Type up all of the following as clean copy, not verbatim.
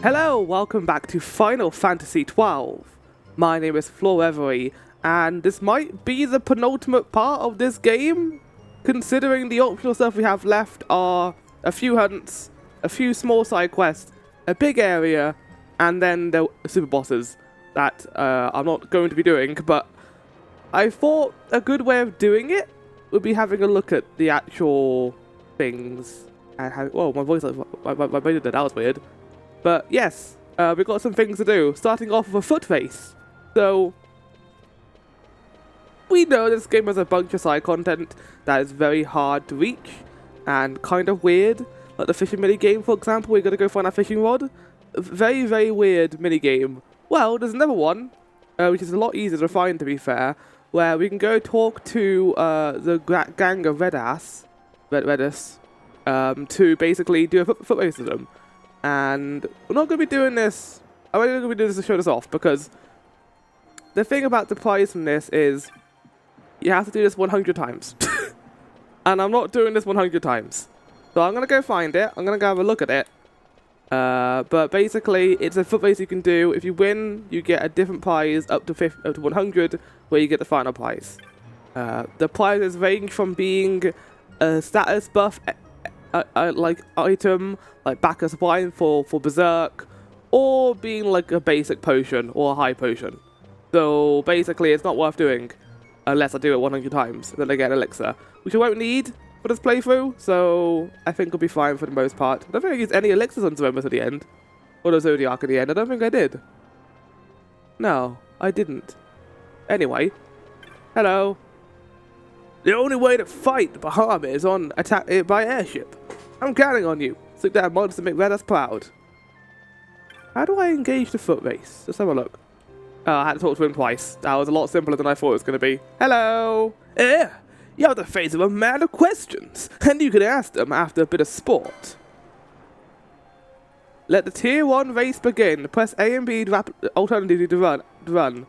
Hello, welcome back to Final Fantasy XII. My name is Florevery, and this might be the penultimate part of this game, considering the optional stuff we have left are a few hunts, a few small side quests, a big area, and then the super bosses that I'm not going to be doing, but I thought a good way of doing it would be having a look at the actual things. And how, whoa, my voice, that was weird. But yes, we've got some things to do, starting off with a Footrace. So, we know this game has a bunch of side content that is very hard to reach and kind of weird. Like the fishing minigame, for example, we're going to go find our fishing rod. Very, very weird minigame. Well, there's another one, which is a lot easier to find, to be fair, where we can go talk to the gang of Redis, to basically do a foot race with them. And we're not going to be doing this, I'm only going to be doing this to show this off, because the thing about the prize from this is you have to do this 100 times. And I'm not doing this 100 times. So I'm going to go find it, I'm going to go have a look at it. But basically, it's a foot race you can do. If you win, you get a different prize up to 100, where you get the final prize. The prizes range from being a status buff like item, like backup wine for Berserk, or being like a basic potion or a high potion. So basically it's not worth doing unless I do it 100 times, then I get an elixir, which I won't need for this playthrough, so I think I'll be fine for the most part. I don't think I used any elixirs on Zombies at the end, or the Zodiac at the end. I don't think I did. No, I didn't. Anyway, hello. The only way to fight the Behemoth is on attack it by airship. I'm counting on you. Stick that monster to make Redis proud. How do I engage the foot race? Let's have a look. Oh, I had to talk to him twice. That was a lot simpler than I thought it was going to be. Hello. You have the face of a man of questions, and you can ask them after a bit of sport. Let the tier 1 race begin. Press A and B alternatively to run.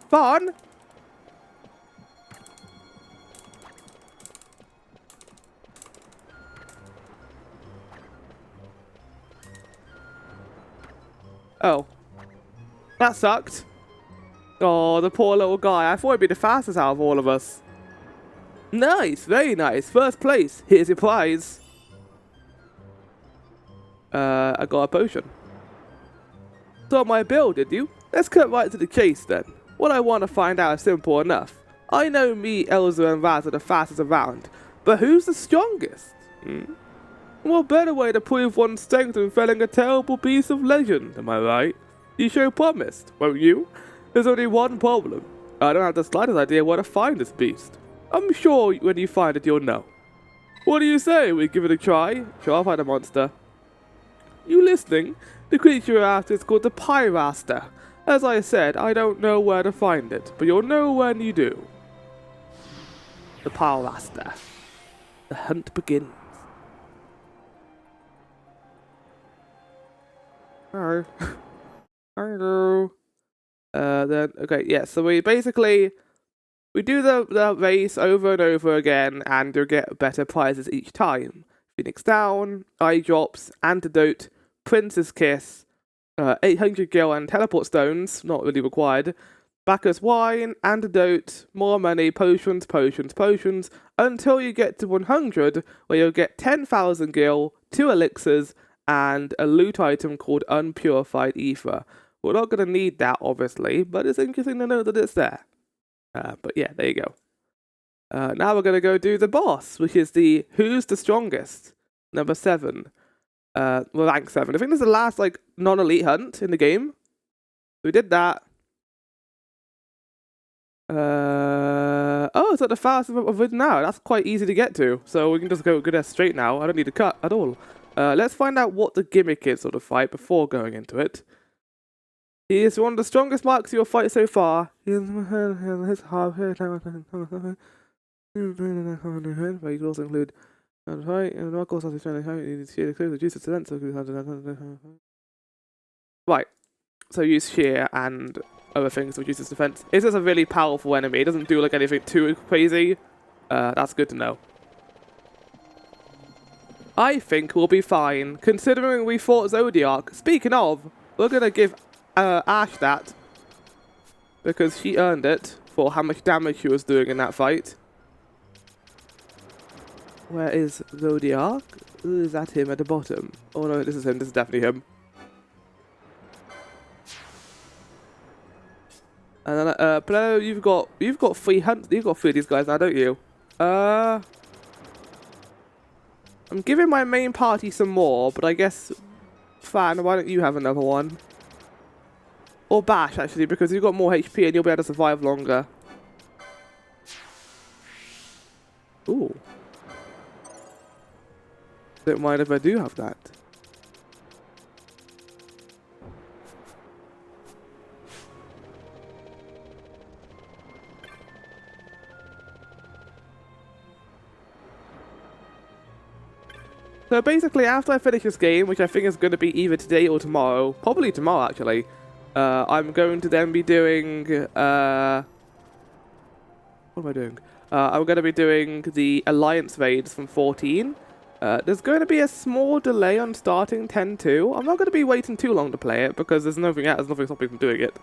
Fun! Oh. That sucked. Oh, the poor little guy. I thought he'd be the fastest out of all of us. Nice, very nice. First place. Here's your prize. I got a potion. Saw my bill, did you? Let's cut right to the chase then. What I want to find out is simple enough. I know me, Elza, and Raz are the fastest around, but who's the strongest? What better way to prove one's strength than felling a terrible piece of legend, am I right? You sure promised, won't you? There's only one problem. I don't have the slightest idea where to find this beast. I'm sure when you find it, you'll know. What do you say? We give it a try? Sure, I'll find a monster. You listening? The creature you're after is called the Pylraster. As I said, I don't know where to find it, but you'll know when you do. The Pylraster. The hunt begins. Hello. Hello. Okay, yeah, so we basically, we do the race over and over again, and you'll get better prizes each time. Phoenix Down, Eye Drops, Antidote, Prince's Kiss, 800 gil and teleport stones, not really required. Bacchus wine, antidote, more money, potions, until you get to 100, where you'll get 10,000 gil, 2 elixirs, and a loot item called unpurified ether. We're not going to need that, obviously, but it's interesting to know that it's there. But yeah, there you go. Now we're going to go do the boss, which is the Who's the Strongest, number 7. Well, rank 7. I think this is the last, like, non-elite hunt in the game. We did that. Oh, it's at the fastest of it now. That's quite easy to get to. So we can just go there straight now. I don't need to cut at all. Let's find out what the gimmick is of the fight before going into it. He is one of the strongest marks of your fight so far. He can also include right. So use shear and other things to reduce his defense. It's just a really powerful enemy. It doesn't do like anything too crazy. That's good to know. I think we'll be fine, considering we fought Zodiac. Speaking of, we're gonna give Ash that, because she earned it for how much damage she was doing in that fight. Where is Zodiac? Is that him at the bottom? Oh no, this is him. This is definitely him. And then, Plano, you've got 3 hunts. You've got 3 of these guys now, don't you? I'm giving my main party some more, but I guess, Fan, why don't you have another one? Or Bash, actually, because you've got more HP and you'll be able to survive longer. Ooh. Don't mind if I do have that. So basically, after I finish this game, which I think is going to be either today or tomorrow, probably tomorrow actually, I'm going to then be doing, what am I doing? I'm going to be doing the Alliance raids from 14. There's going to be a small delay on starting 10-2. I'm not going to be waiting too long to play it, because there's nothing stopping me from doing it.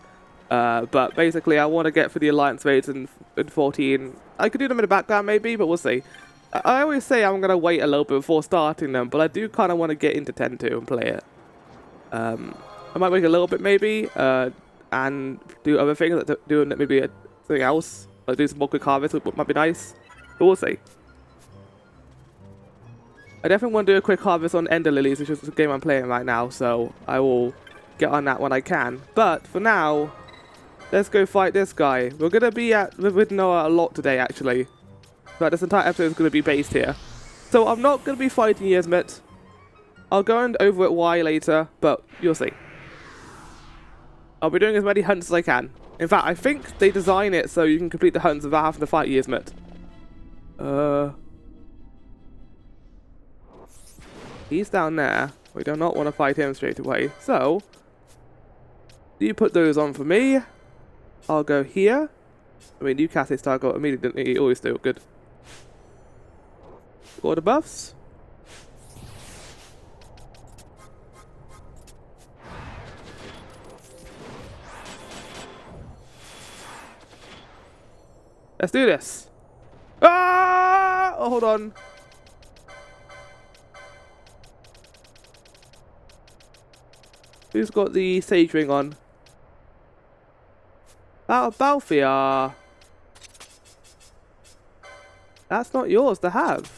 But basically, I want to get for the Alliance raids in 14. I could do them in the background maybe, but we'll see. I always say I'm going to wait a little bit before starting them, but I do kind of want to get into 10-2 and play it. I might wait a little bit maybe, and do other things, like do maybe something else, like do some more quick harvest, which might be nice, but we'll see. I definitely want to do a quick harvest on Ender Lilies, which is the game I'm playing right now, so I will get on that when I can. But for now, let's go fight this guy. We're going to be with Noah a lot today, actually. But this entire episode is going to be based here. So I'm not going to be fighting Yiazmat. I'll go over it why later, but you'll see. I'll be doing as many hunts as I can. In fact, I think they design it so you can complete the hunts without having to fight Yiazmat. He's down there. We do not want to fight him straight away. So, you put those on for me. I'll go here. I mean, you cast a star got immediately, didn't you? Always do. Good. Got the buffs. Let's do this. Ah! Oh, hold on. Who's got the Sage Ring on? Balthia. That's not yours to have.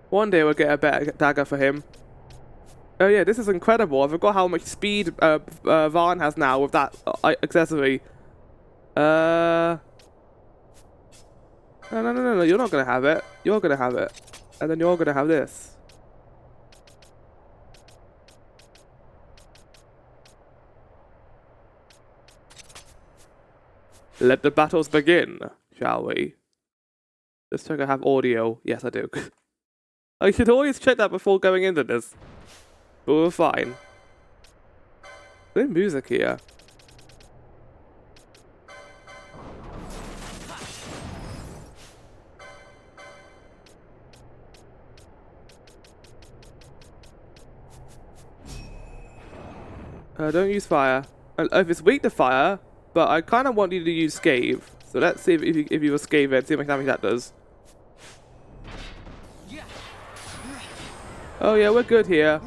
One day we'll get a better dagger for him. Oh yeah, this is incredible. I forgot how much speed Varn has now with that accessory. No, you're not gonna have it. You're gonna have it. And then you're gonna have this. Let the battles begin, shall we? Let's check I have audio. Yes, I do. I should always check that before going into this. But we're fine. There's music here. Don't use fire. If it's weak to fire, but I kind of want you to use Scathe. So let's see if you will Scathe it, see how much damage that does. Oh yeah, we're good here.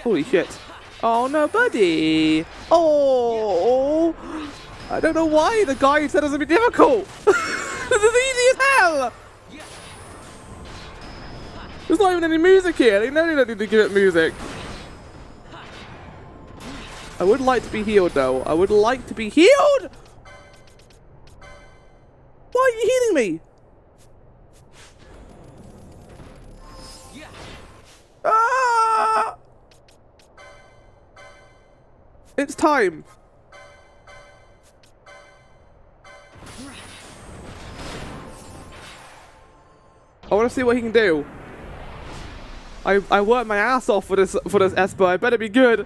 Holy shit. Oh no, buddy. Oh, I don't know why the guy said it was going to be difficult. This is easy as hell. There's not even any music here. They know they don't need to give it music. I would like to be healed though. I would like to be healed. Why are you healing me? Ah! It's time. I want to see what he can do. I worked my ass off for this Esper. I better be good.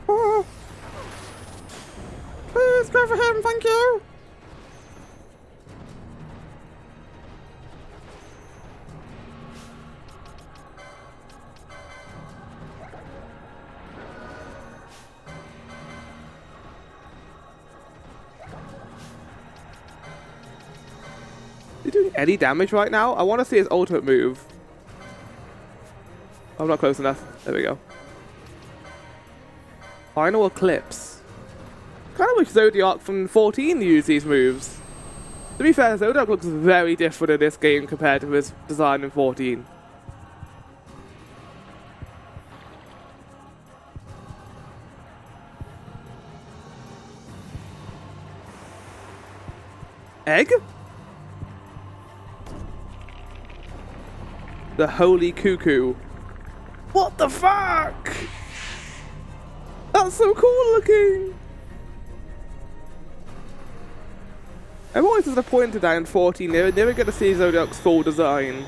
Oh. Please go for him, thank you. Is he doing any damage right now? I want to see his ultimate move. I'm not close enough. There we go. Final Eclipse. Kind of wish Zodiac from 14 used these moves. To be fair, Zodiac looks very different in this game compared to his design in 14. Egg? The Holy Cuckoo. What the fuck? That's so cool looking. I'm always disappointed that in 14 they never get to see Zodiac's full design.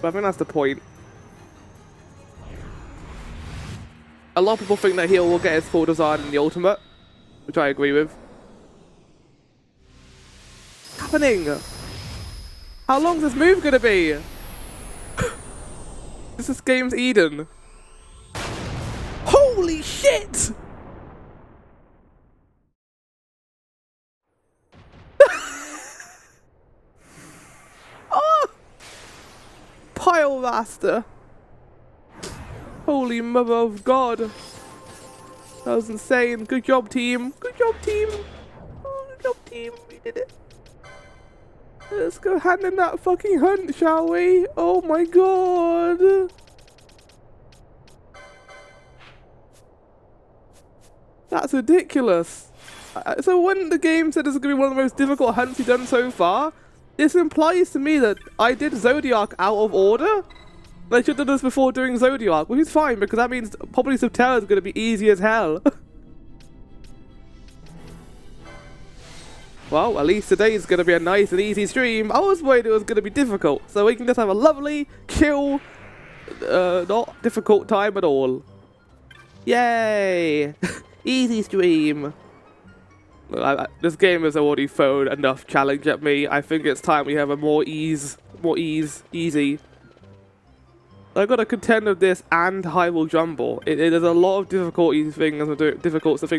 But I think that's the point. A lot of people think that he will get his full design in the ultimate, which I agree with. What's happening? How long is this move gonna be? This is game's Eden. Holy shit! Oh! Pylraster. Holy mother of God. That was insane. Good job, team. Good job, team. Oh, good job, team. We did it. Let's go hand in that fucking hunt, shall we? Oh my God. That's ridiculous. So when the game said this is going to be one of the most difficult hunts you've done so far, this implies to me that I did Zodiac out of order. I should have done this before doing Zodiac, which is fine because that means probably Subterra is going to be easy as hell. Well, at least today is going to be a nice and easy stream. I was worried it was going to be difficult, so we can just have a lovely, chill, not difficult time at all. Yay! Easy stream. Look, this game has already thrown enough challenge at me. I think it's time we have a more easy. I've got to contend with this and Hyrule Jumble. There's a lot of difficult things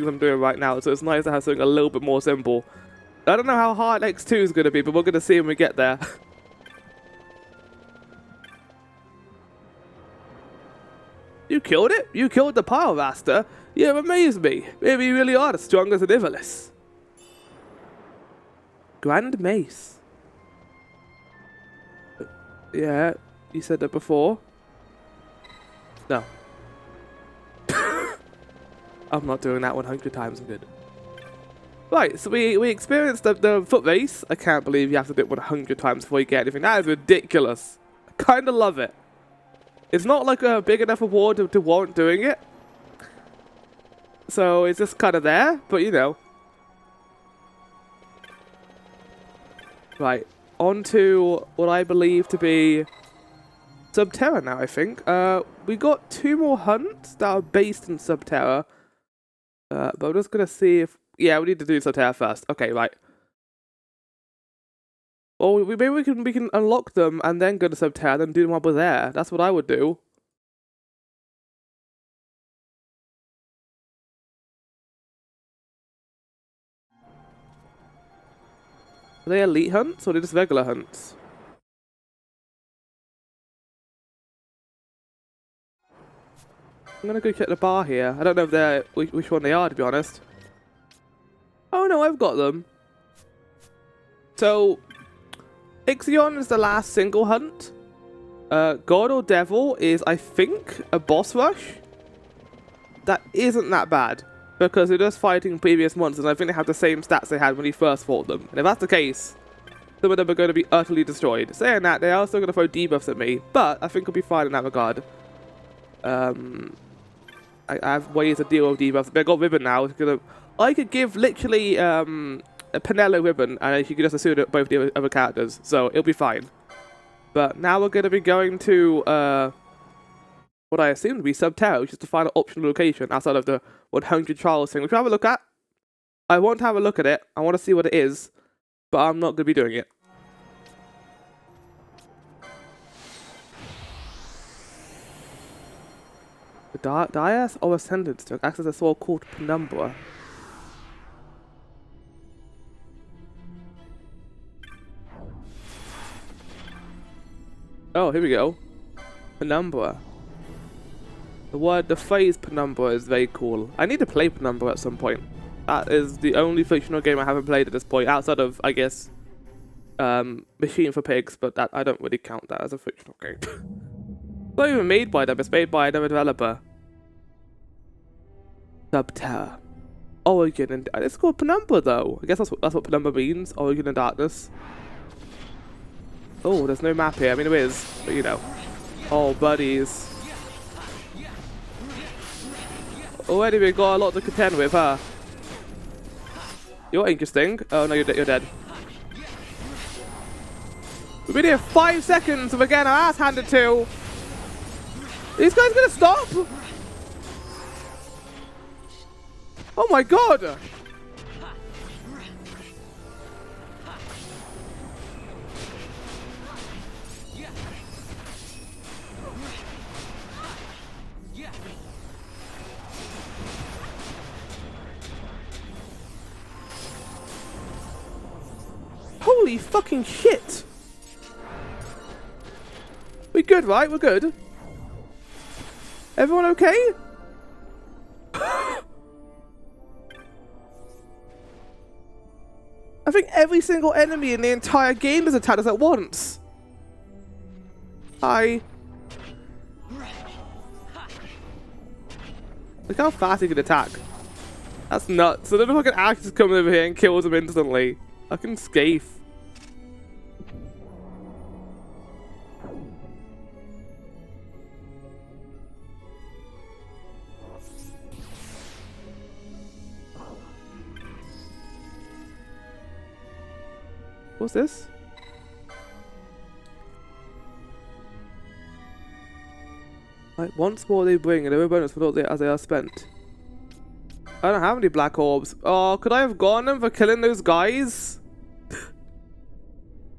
I'm doing right now, so it's nice to have something a little bit more simple. I don't know how hard X2 is going to be, but we're going to see when we get there. You killed it? You killed the Pylraster? You have amazed me. Maybe you really are as strong as an Ivalice. Grand Mace. Yeah, you said that before. No. I'm not doing that 100 times good. Right, so we experienced the Footrace. I can't believe you have to do it 100 times before you get anything. That is ridiculous. I kind of love it. It's not like a big enough reward to warrant doing it. So it's just kind of there, but you know. Right, on to what I believe to be Subterra now, I think. We got 2 more hunts that are based in Subterra. But I'm just going to see if... Yeah, we need to do Subterra first. Okay, right. Well, maybe we can unlock them and then go to Subterra and do them while we're there. That's what I would do. Are they elite hunts or are they just regular hunts? I'm gonna go check the bar here. I don't know if they're which one they are, to be honest. Oh no, I've got them. So, Ixion is the last single hunt. God or Devil is, I think, a boss rush. That isn't that bad, because they're just fighting previous monsters, and I think they have the same stats they had when you first fought them. And if that's the case, some of them are going to be utterly destroyed. Saying that, they are still going to throw debuffs at me, but I think I'll be fine in that regard. I have ways to deal with debuffs. But I got Ribbon now. I could give literally a Pinello ribbon, and you can just assume both the other characters, so it'll be fine. But now we're going to be going to what I assume to be Subterra, which is the final optional location outside of the 100 trials thing, which we'll have a look at. I want to have a look at it. I want to see what it is, but I'm not going to be doing it. The Dais of Ascendants to access a soul called Penumbra. Oh, here we go. Penumbra. The phrase Penumbra is very cool. I need to play Penumbra at some point. That is the only fictional game I haven't played at this point, outside of, I guess, Machine for Pigs, but that I don't really count that as a fictional game. It's not even made by them, it's made by another developer. Subterra. Origin and... It's called Penumbra, though. I guess that's what Penumbra means, Origin and Darkness. Oh, there's no map here. I mean, there is, but you know. Oh, buddies. Already we got a lot to contend with, huh? You're interesting. Oh, no, you're dead. We've been here 5 seconds and we're getting our ass handed to. These guys gonna stop? Oh my god! Holy fucking shit! We good, right? We're good. Everyone okay? I think every single enemy in the entire game has attacked us at once. Hi. Look how fast he can attack. That's nuts. I don't know if I can actually come over here and kill them instantly. I can scafe. What's this? Like, once more they bring and every bonus for all as they are spent. I don't have any black orbs. Oh, could I have gone them for killing those guys?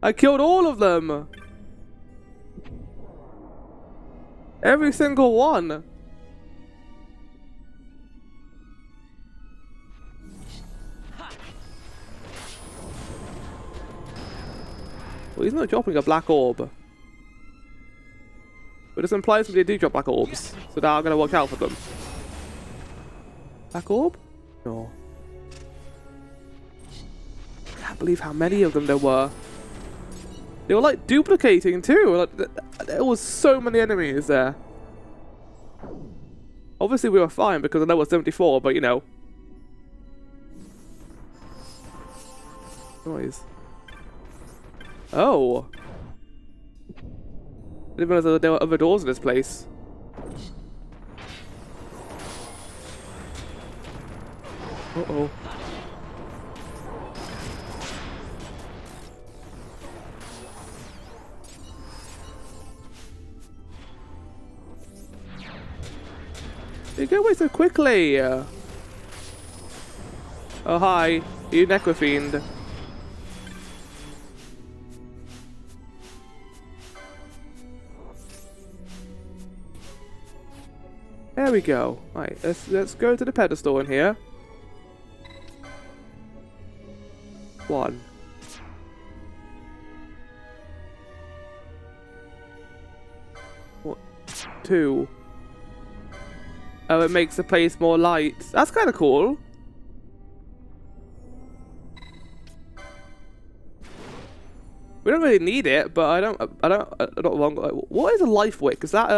I killed all of them. Every single one. Well, he's not dropping a black orb. But this implies that they do drop black orbs. So now I'm going to watch out for them. Black orb? No. I can't believe how many of them there were. They were like duplicating too. Like, there was so many enemies there. Obviously we were fine because the level was 74, but you know. Noise. Oh. I didn't realize there were other doors in this place. Uh-oh. You go away so quickly. Oh, hi. You Necrofiend. There we go. Right, let's go to the pedestal in here. 1. What? 2. Oh, it makes the place more light. That's kind of cool. We don't really need it, but I'm not wrong. What is a life wick? Is that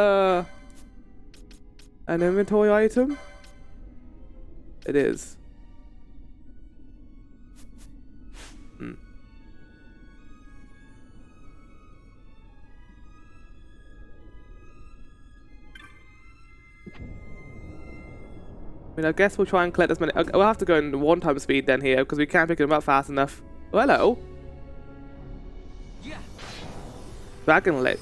an inventory item? It is. Hmm. I mean, I guess we'll try and collect as many. We'll have to go in 1x speed then here because we can't pick them up fast enough. Oh, hello. Dragon Lich.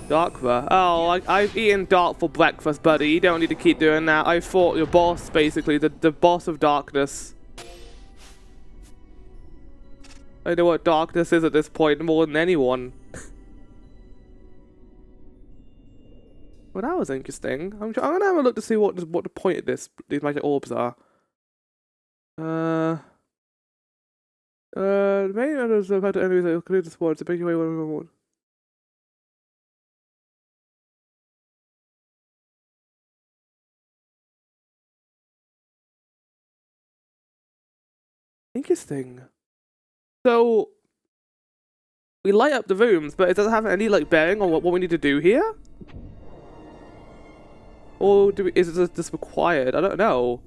Darkra. Oh, I've eaten dark for breakfast, buddy. You don't need to keep doing that. I fought your boss, basically. The boss of darkness. I know what darkness is at this point more than anyone. Well, that was interesting. I'm gonna have a look to see what the point of these magic orbs are. Maybe others have had enemies that clear the sports to make away one. Interesting. So we light up the rooms, but it doesn't have any like bearing on what we need to do here. Or is it just required? I don't know.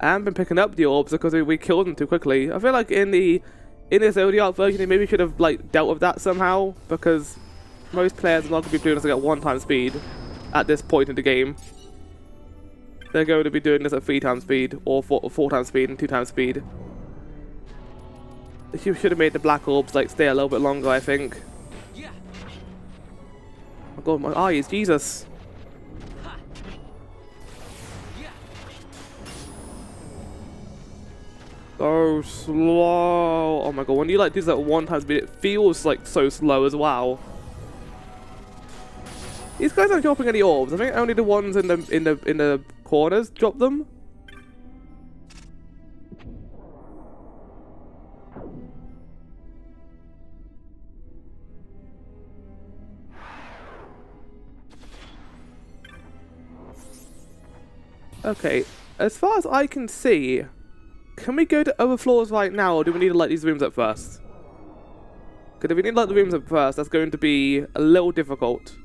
I haven't been picking up the orbs because we killed them too quickly. I feel like in this Zodiac version, they maybe should have like dealt with that somehow, because most players are not going to be doing this at 1x speed at this point in the game. They're going to be doing this at 3x speed, or 4x speed and 2x speed. You should have made the black orbs like stay a little bit longer, I think. Oh god, my eyes, Jesus. So slow. Oh my god, when you like do that 1x speed, it feels like so slow as well. These guys aren't dropping any orbs. I think only the ones in the corners drop them. Okay, as far as I can see, can we go to other floors right now, or do we need to light these rooms up first? Because if we need to light the rooms up first, that's going to be a little difficult.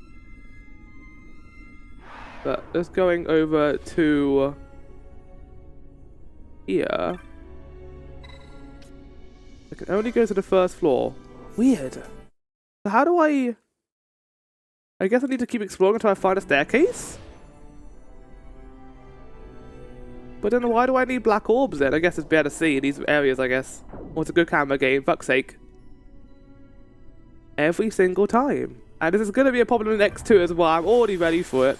But just going over to here. I can only go to the first floor. Weird. So how do I guess I need to keep exploring until I find a staircase? But then why do I need black orbs then? I guess it's better to see in these areas, I guess. Well, it's a good camera game, fuck's sake. Every single time. And this is going to be a problem in X2 as well. I'm already ready for it.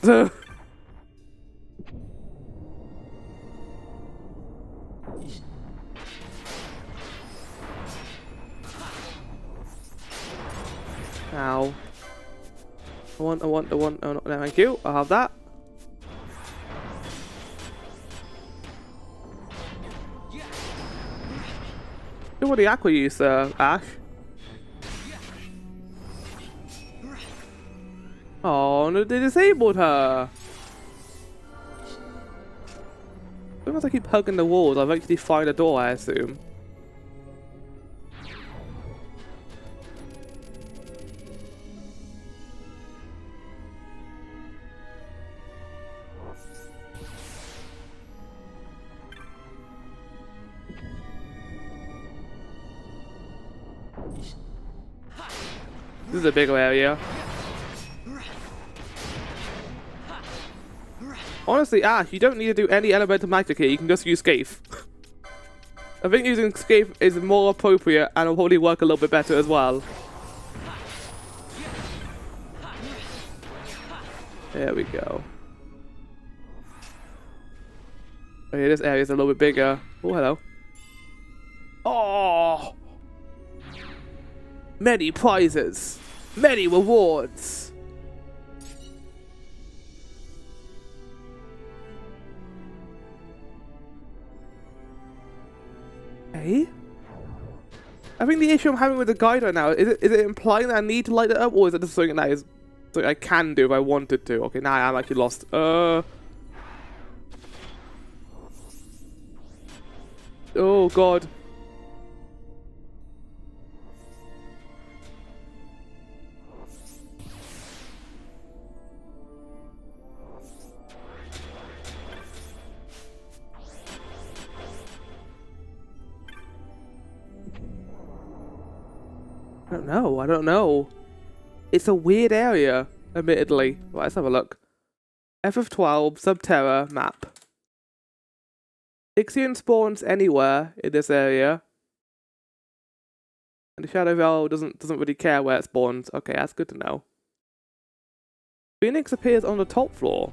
Ow. I want, oh no, thank you. I'll have that. What the aqua use, Ash? Oh, no, they disabled her. As I keep hugging the walls, I'll eventually find a door, I assume. This is a bigger area. Honestly, Ash, you don't need to do any elemental magic here. You can just use Scathe. I think using Scathe is more appropriate and will probably work a little bit better as well. There we go. Okay, this area is a little bit bigger. Oh, hello. Oh! Many prizes. Many rewards. Hey? I think the issue I'm having with the guide right now, is it implying that I need to light it up, or is it just something that is something I can do if I wanted to? Okay, now I'm actually lost. Oh god. I don't know. It's a weird area, admittedly. Right, let's have a look. F of 12, Subterra map. Ixion spawns anywhere in this area. And the Shadow Veil doesn't really care where it spawns. Okay, that's good to know. Phoenix appears on the top floor.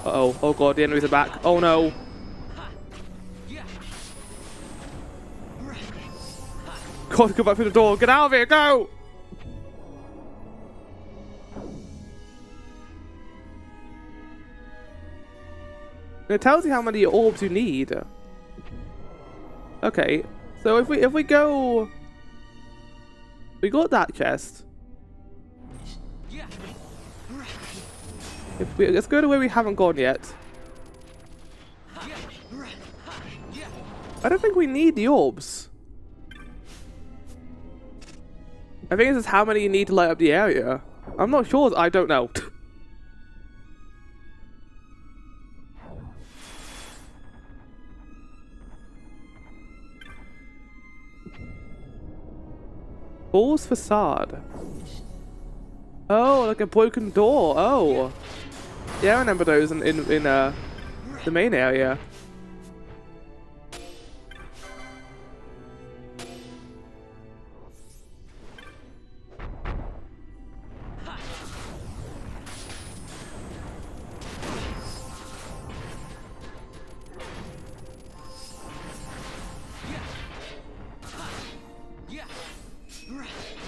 Uh-oh. Oh god, the enemies are back. Oh no. God, go back through the door. Get out of here, go! It tells you how many orbs you need. Okay, so if we go, we got that chest. Let's go to where we haven't gone yet. I don't think we need the orbs. I think this is how many you need to light up the area. I'm not sure. I don't know. Hall's facade. Oh, like a broken door. Oh. Yeah, I remember those in the main area.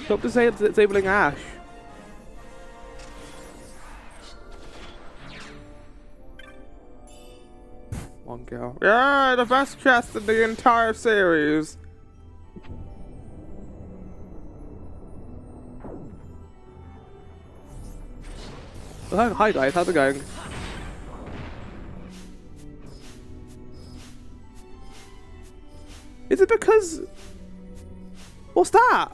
Stop disabling Ash. One girl. Yeah, the best chest in the entire series. Oh, hi guys, how's it going? Is it because... What's that?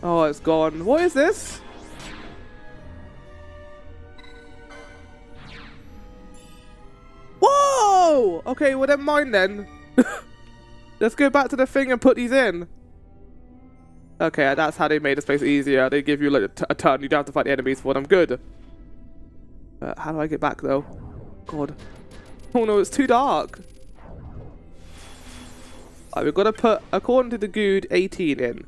Oh, it's gone. What is this? Whoa! Okay, well then mind then. Let's go back to the thing and put these in. Okay, that's how they made this place easier. They give you like a ton. You don't have to fight the enemies for them. Good. How do I get back though? God. Oh no, it's too dark. Alright, we've got to put, according to the Good, 18 in.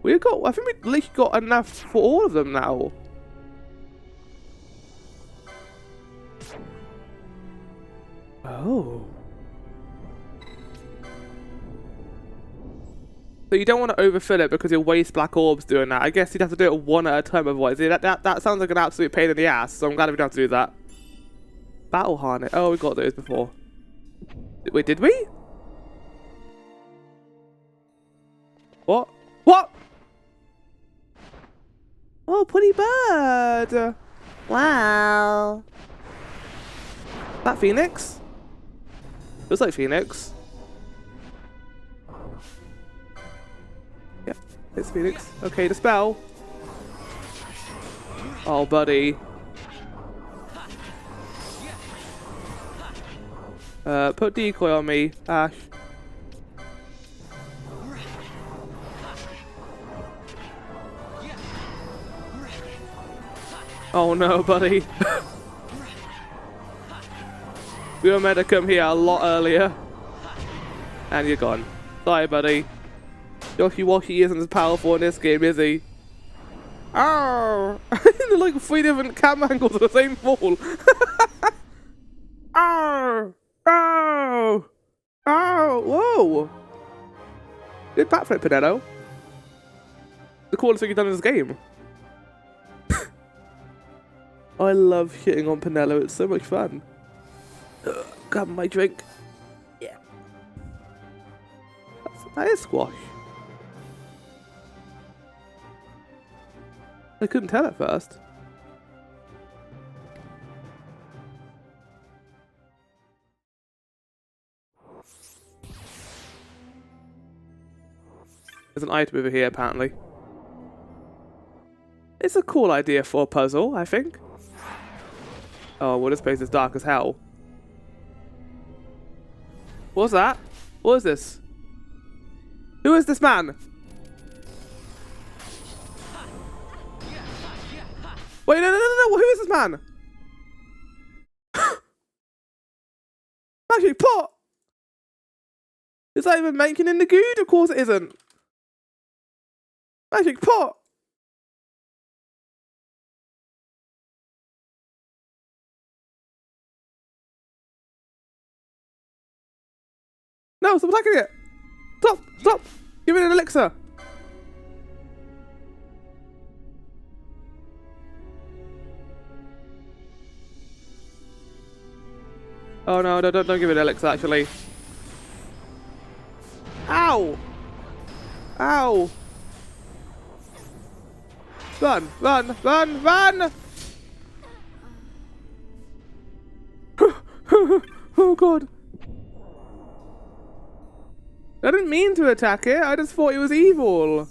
We've got, I think we've at least got enough for all of them now. Oh. So you don't want to overfill it because you'll waste black orbs doing that. I guess you'd have to do it one at a time otherwise. That sounds like an absolute pain in the ass, so I'm glad we don't have to do that. Battle harness. Oh, we got those before. Wait, did we? What? What? Oh, pretty bird. Wow. That Phoenix? Looks like Phoenix. Yeah, it's Phoenix. Okay, the spell. Oh, buddy. Put decoy on me, Ash. Oh no, buddy. We were meant to come here a lot earlier. And you're gone. Sorry, buddy. Yoshi Washi isn't as powerful in this game, is he? Oh! They're like 3 different camera angles of the same fall. Oh! Oh! Oh! Whoa! Good backflip, Pinello. The coolest thing you've done in this game. I love shitting on Pinello, it's so much fun. Grab my drink. Yeah. That is squash. I couldn't tell at first. There's an item over here, apparently. Is is a cool idea for a puzzle, I think. Oh, well, this place is dark as hell. What's that? What is this? Who is this man? Wait, no, who is this man? Magic pot! Is that even making in the good? Of course it isn't. Magic pot! No, stop attacking it! Stop! Give me an elixir! Oh no, don't give it an elixir actually. Ow! Ow! Run! Oh god. I didn't mean to attack it, I just thought it was evil.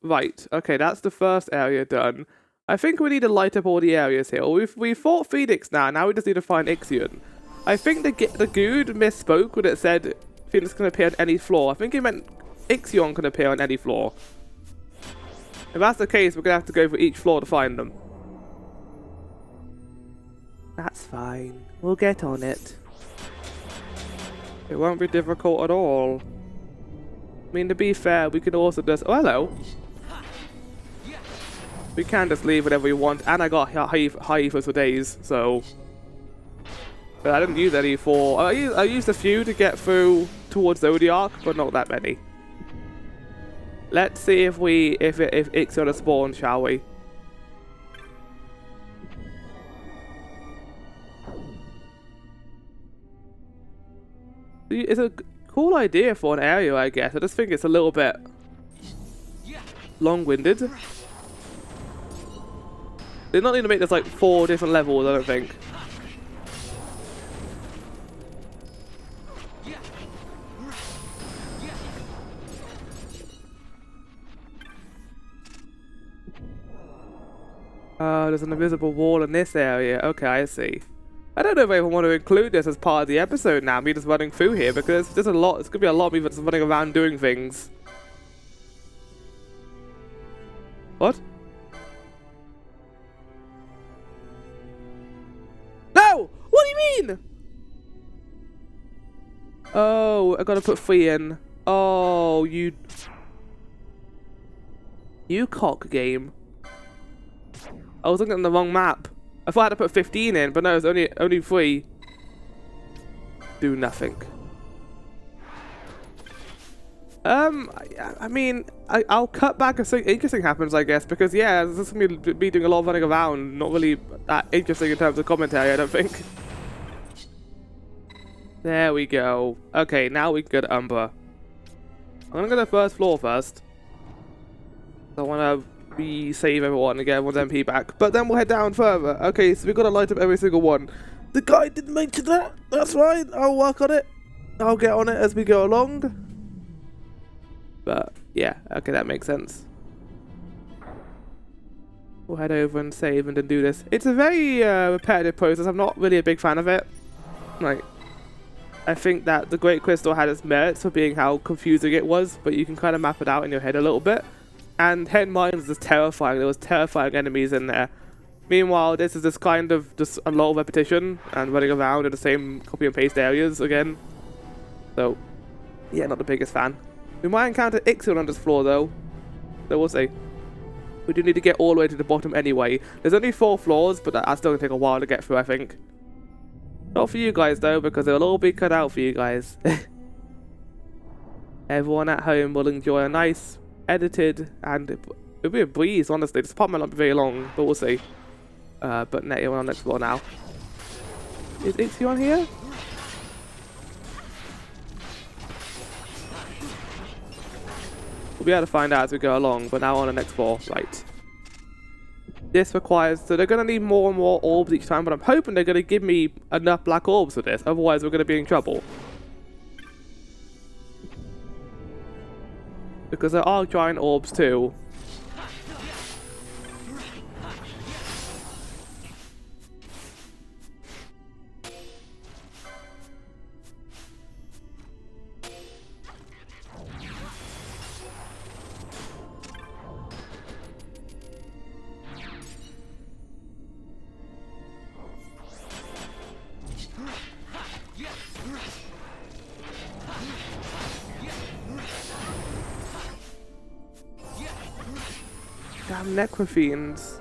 Right. Okay, that's the first area done. I think we need to light up all the areas here. We fought Phoenix now we just need to find Ixion. I think the Good misspoke when it said Phoenix can appear on any floor. I think it meant Ixion can appear on any floor. If that's the case, we're going to have to go for each floor to find them. That's fine. We'll get on it. It won't be difficult at all. I mean, to be fair, we can also just... Oh, hello. We can just leave whenever we want, and I got high ethos for days, so... But I didn't use any for... I used a few to get through towards Zodiac, but not that many. Let's see if Ixion has spawned, shall we? It's a cool idea for an area, I guess. I just think it's a little bit long-winded. They don't need to make this like 4 different levels, I don't think. There's an invisible wall in this area. Okay, I see. I don't know if I even want to include this as part of the episode now, me just running through here, because there's a lot. It's going to be a lot of me just running around doing things. What? No! What do you mean? Oh, I gotta put 3 in. Oh, you cock game. I was looking at the wrong map. I thought I had to put 15 in, but no, it's only 3. Do nothing. I mean, I'll cut back if something interesting happens, I guess, because yeah, this is gonna be doing a lot of running around, not really that interesting in terms of commentary, I don't think. There we go. Okay, now we can go to Umbra. I'm gonna go to the first floor first. I wanna save everyone and get everyone's MP back, but then we'll head down further. Okay, so we've got to light up every single one. The guy didn't mention that. That's fine. I'll work on it. I'll get on it as we go along. But yeah, okay, that makes sense. We'll head over and save and then do this. It's a very repetitive process. I'm not really a big fan of it. Like, I think that the Great Crystal had its merits for being how confusing it was, but you can kind of map it out in your head a little bit. And Head Mines is terrifying. There was terrifying enemies in there. Meanwhile, this is just kind of just a lot of repetition and running around in the same copy and paste areas again. So, yeah, not the biggest fan. We might encounter Ixion on this floor though. So we'll see. We do need to get all the way to the bottom anyway. There's only 4 floors, but that's still going to take a while to get through, I think. Not for you guys though, because it'll all be cut out for you guys. Everyone at home will enjoy a nice, edited, and it'll be a breeze, honestly. This part might not be very long, but we'll see. But we're on next floor now. Is Ixion here? We'll be able to find out as we go along, but now on the next floor. Right. This requires... So they're going to need more and more orbs each time, but I'm hoping they're going to give me enough black orbs for this. Otherwise, we're going to be in trouble. Because there are giant orbs too. Damn Necrofiends.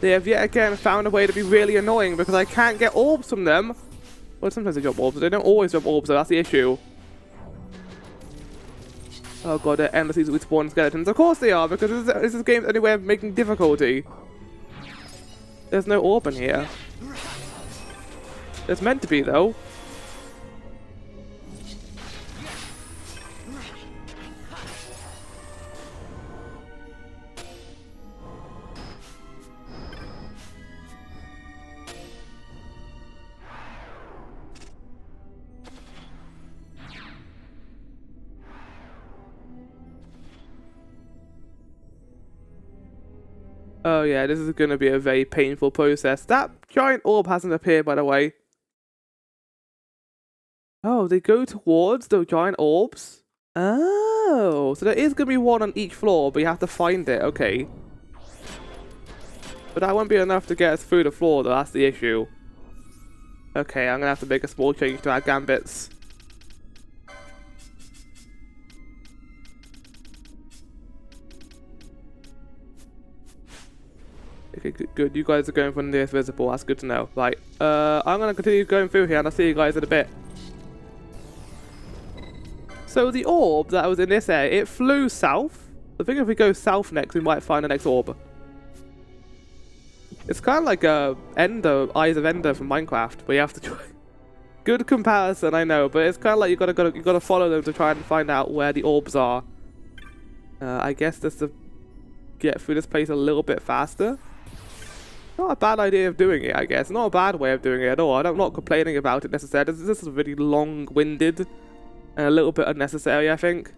They have yet again found a way to be really annoying because I can't get orbs from them. Well, sometimes they drop orbs, but they don't always drop orbs, so that's the issue. Oh god, they're endlessly respawn skeletons. Of course they are, because this is game's only way of making difficulty. There's no orb in here. There's meant to be, though. Oh yeah, this is going to be a very painful process. That giant orb hasn't appeared, by the way. Oh, they go towards the giant orbs? Oh, so there is going to be one on each floor, but you have to find it. Okay. But that won't be enough to get us through the floor, though. That's the issue. Okay, I'm going to have to make a small change to our gambits. Okay, good. You guys are going for the nearest visible. That's good to know. Right. I'm going to continue going through here, and I'll see you guys in a bit. So the orb that was in this area, it flew south. I think if we go south next, we might find the next orb. It's kind of like Ender, Eyes of Ender from Minecraft, but you have to try. Good comparison, I know, but it's kind of like you gotta follow them to try and find out where the orbs are. I guess just to get through this place a little bit faster. Not a bad idea of doing it, I guess. Not a bad way of doing it at all. I'm not complaining about it necessarily. This is really long-winded and a little bit unnecessary, I think.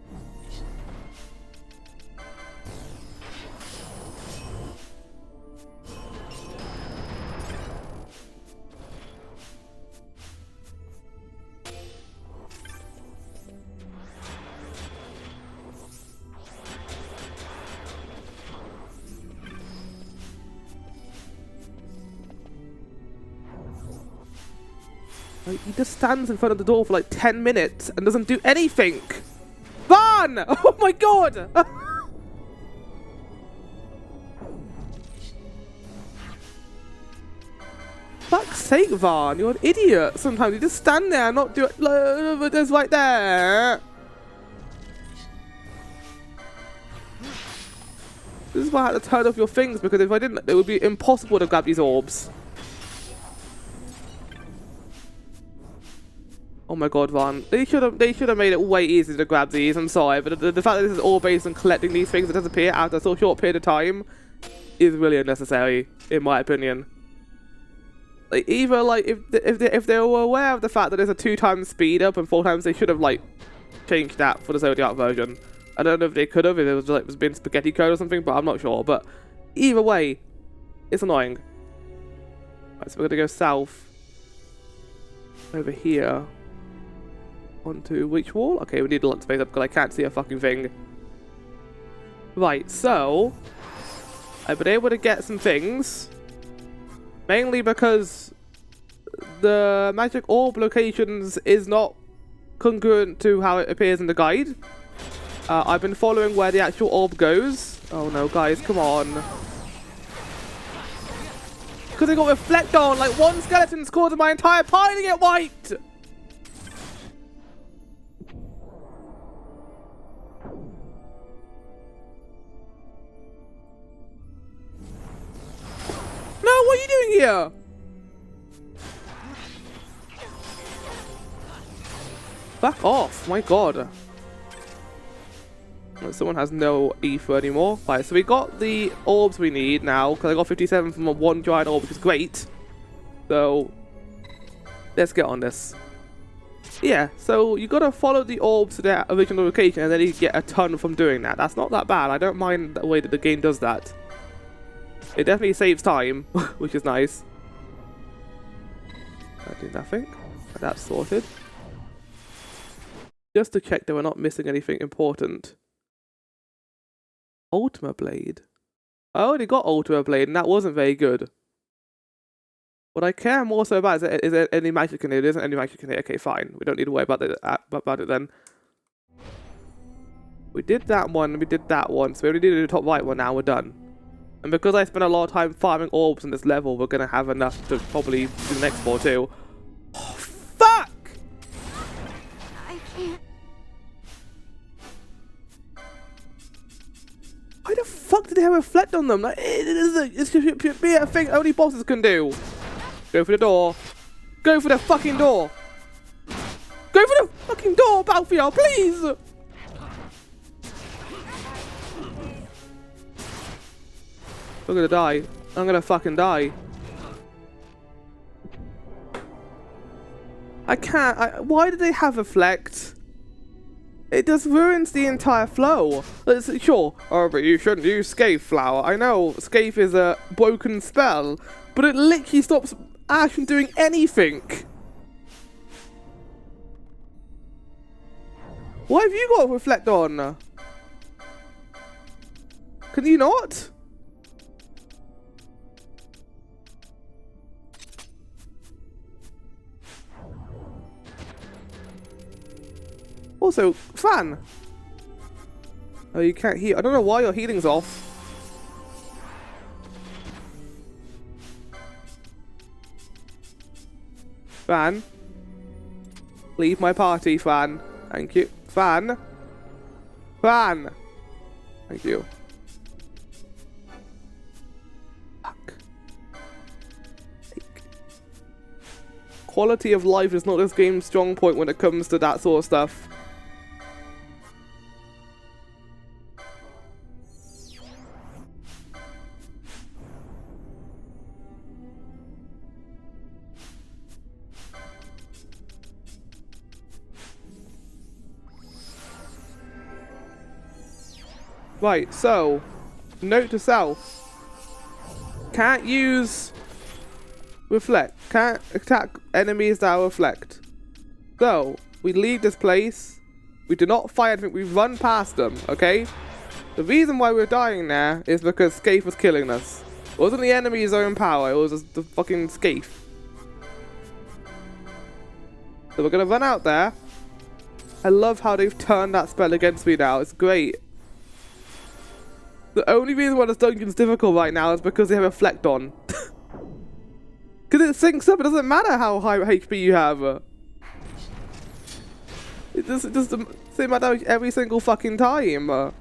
Like, he just stands in front of the door for like 10 minutes and doesn't do anything. Van! Oh my god! Fuck's sake, Van, you're an idiot. Sometimes you just stand there and not do it. There's right there. This is why I had to turn off your things, because if I didn't, it would be impossible to grab these orbs. Oh my god, Van. They should have made it way easier to grab these, I'm sorry, but the fact that this is all based on collecting these things that disappear after a so short period of time is really unnecessary, in my opinion. Like, either, like, if they were aware of the fact that there's a 2x speed up and 4x, they should have, like, changed that for the Zodiac version. I don't know if they could have, if it was, like, was been spaghetti code or something, but I'm not sure. But either way, it's annoying. Right, so we're gonna go south. Over here. Onto which wall? Okay, we need a lot of space up because I can't see a fucking thing. Right, so I've been able to get some things. Mainly because the magic orb locations is not congruent to how it appears in the guide. I've been following where the actual orb goes. Oh no, guys, come on. Because they got reflect on, like one skeleton's causing my entire pile to get wiped! No, what are you doing here? Back off, my god. Someone has no ether anymore. Right, so we got the orbs we need now, because I got 57 from one giant orb, which is great. So, let's get on this. Yeah, so you gotta follow the orbs to their original location and then you get a ton from doing that. That's not that bad. I don't mind the way that the game does that. It definitely saves time, which is nice. I do nothing. That's sorted. Just to check that we're not missing anything important. Ultima Blade. I already got Ultima Blade and that wasn't very good. What I care more so about is there any magic in it? There isn't any magic in it. Okay, fine. We don't need to worry about it then. We did that one, we did that one, so we only did the top right one, now we're done. And because I spent a lot of time farming orbs in this level, we're going to have enough to probably do the next floor too. Oh, fuck! I can't. Why the fuck did they have a reflect on them? Like, it should be a thing only bosses can do. Go for the door. Go for the fucking door. Go for the fucking door, Battlefield, please! I'm gonna die. I'm gonna fucking die. I can't. Why did they have reflect? It just ruins the entire flow. Sure, oh, but you shouldn't use Scathe Flower. I know Scathe is a broken spell, but it literally stops Ash from doing anything. Why have you got to reflect on? Can you not? Also, fan. Oh, you can't heal. I don't know why your healing's off. Fan. Leave my party, Fan. Thank you. Fan. Fan. Thank you. Fuck. Quality of life is not this game's strong point when it comes to that sort of stuff. Right, so, note to self, can't use reflect, can't attack enemies that reflect. So, we leave this place, we do not fight anything, we run past them, okay? The reason why we're dying there is because Scathe was killing us. It wasn't the enemy's own power, it was just the fucking Scathe. So we're gonna run out there. I love how they've turned that spell against me now, it's great. The only reason why this dungeon's difficult right now is because they have a reflect on. Because it syncs up, it doesn't matter how high HP you have. It just the same damage every single fucking time. Of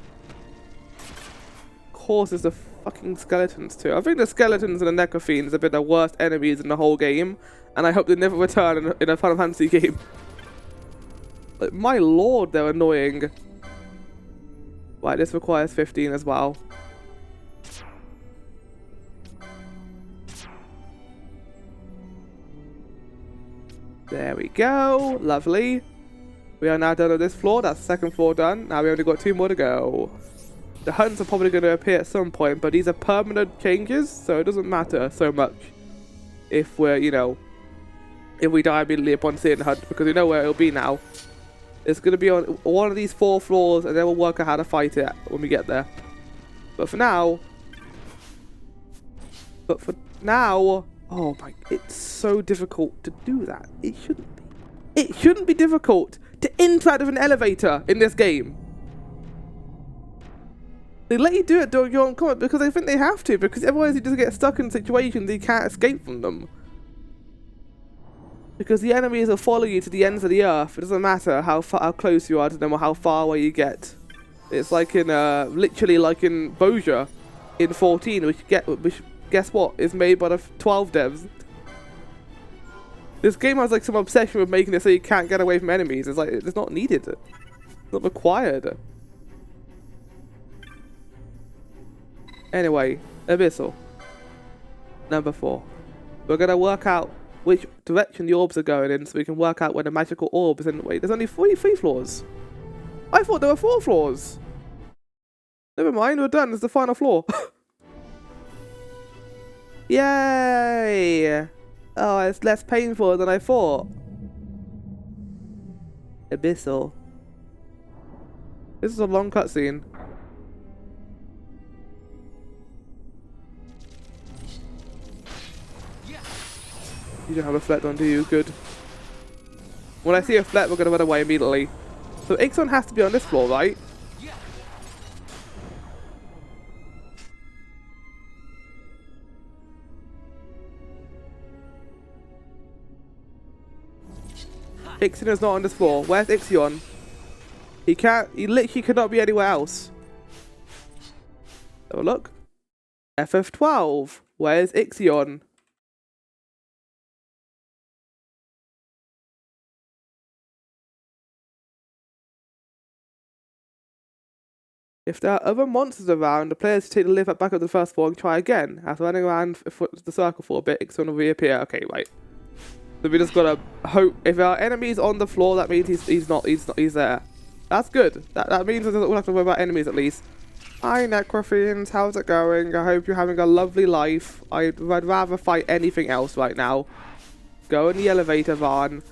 course, it's the fucking skeletons too. I think the skeletons and the necrofiends have been the worst enemies in the whole game, and I hope they never return in a Final Fantasy game. Like, my lord, they're annoying. Right, this requires 15 as well. There we go. Lovely. We are now done on this floor. That's the second floor done. Now we only got 2 more to go. The hunts are probably going to appear at some point, but these are permanent changes, so it doesn't matter so much if we're, you know, if we die immediately upon seeing the hunt, because we know where it'll be now. It's going to be on one of these 4 floors, and then we'll work out how to fight it when we get there. But for now... Oh my... It's so difficult to do that. It shouldn't be. It shouldn't be difficult to interact with an elevator in this game. They let you do it during your own combat because they think they have to, because otherwise you just get stuck in situations you can't escape from them. Because the enemies will follow you to the ends of the earth. It doesn't matter how close you are to them or how far away you get. It's like in, literally like in Boja in 14, which guess what, is made by the 12 devs. This game has like some obsession with making it so you can't get away from enemies. It's like, it's not needed. It's not required. Anyway, Abyssal. Number 4. We're gonna work out which direction the orbs are going in so we can work out where the magical orb is in. Wait, there's only three floors. I thought there were 4 floors. Never mind, we're done. It's the final floor. Yay! Oh, it's less painful than I thought. Abyssal. This is a long cutscene. You don't have a flat on, do you? Good. When I see a flat, we're gonna run away immediately. So Ixion has to be on this floor, right? Ixion is not on this floor. Where's Ixion? He literally cannot be anywhere else. Have a look. FF12. Where's Ixion? If there are other monsters around, the players take the lift back up to the first floor and try again. After running around the circle for a bit, Ixion will reappear. Okay, right. So we just gotta hope. If there are enemies on the floor, that means he's there. That's good. That means we don't have to worry about enemies at least. Hi Necrofiends, how's it going? I hope you're having a lovely life. I'd rather fight anything else right now. Go in the elevator van.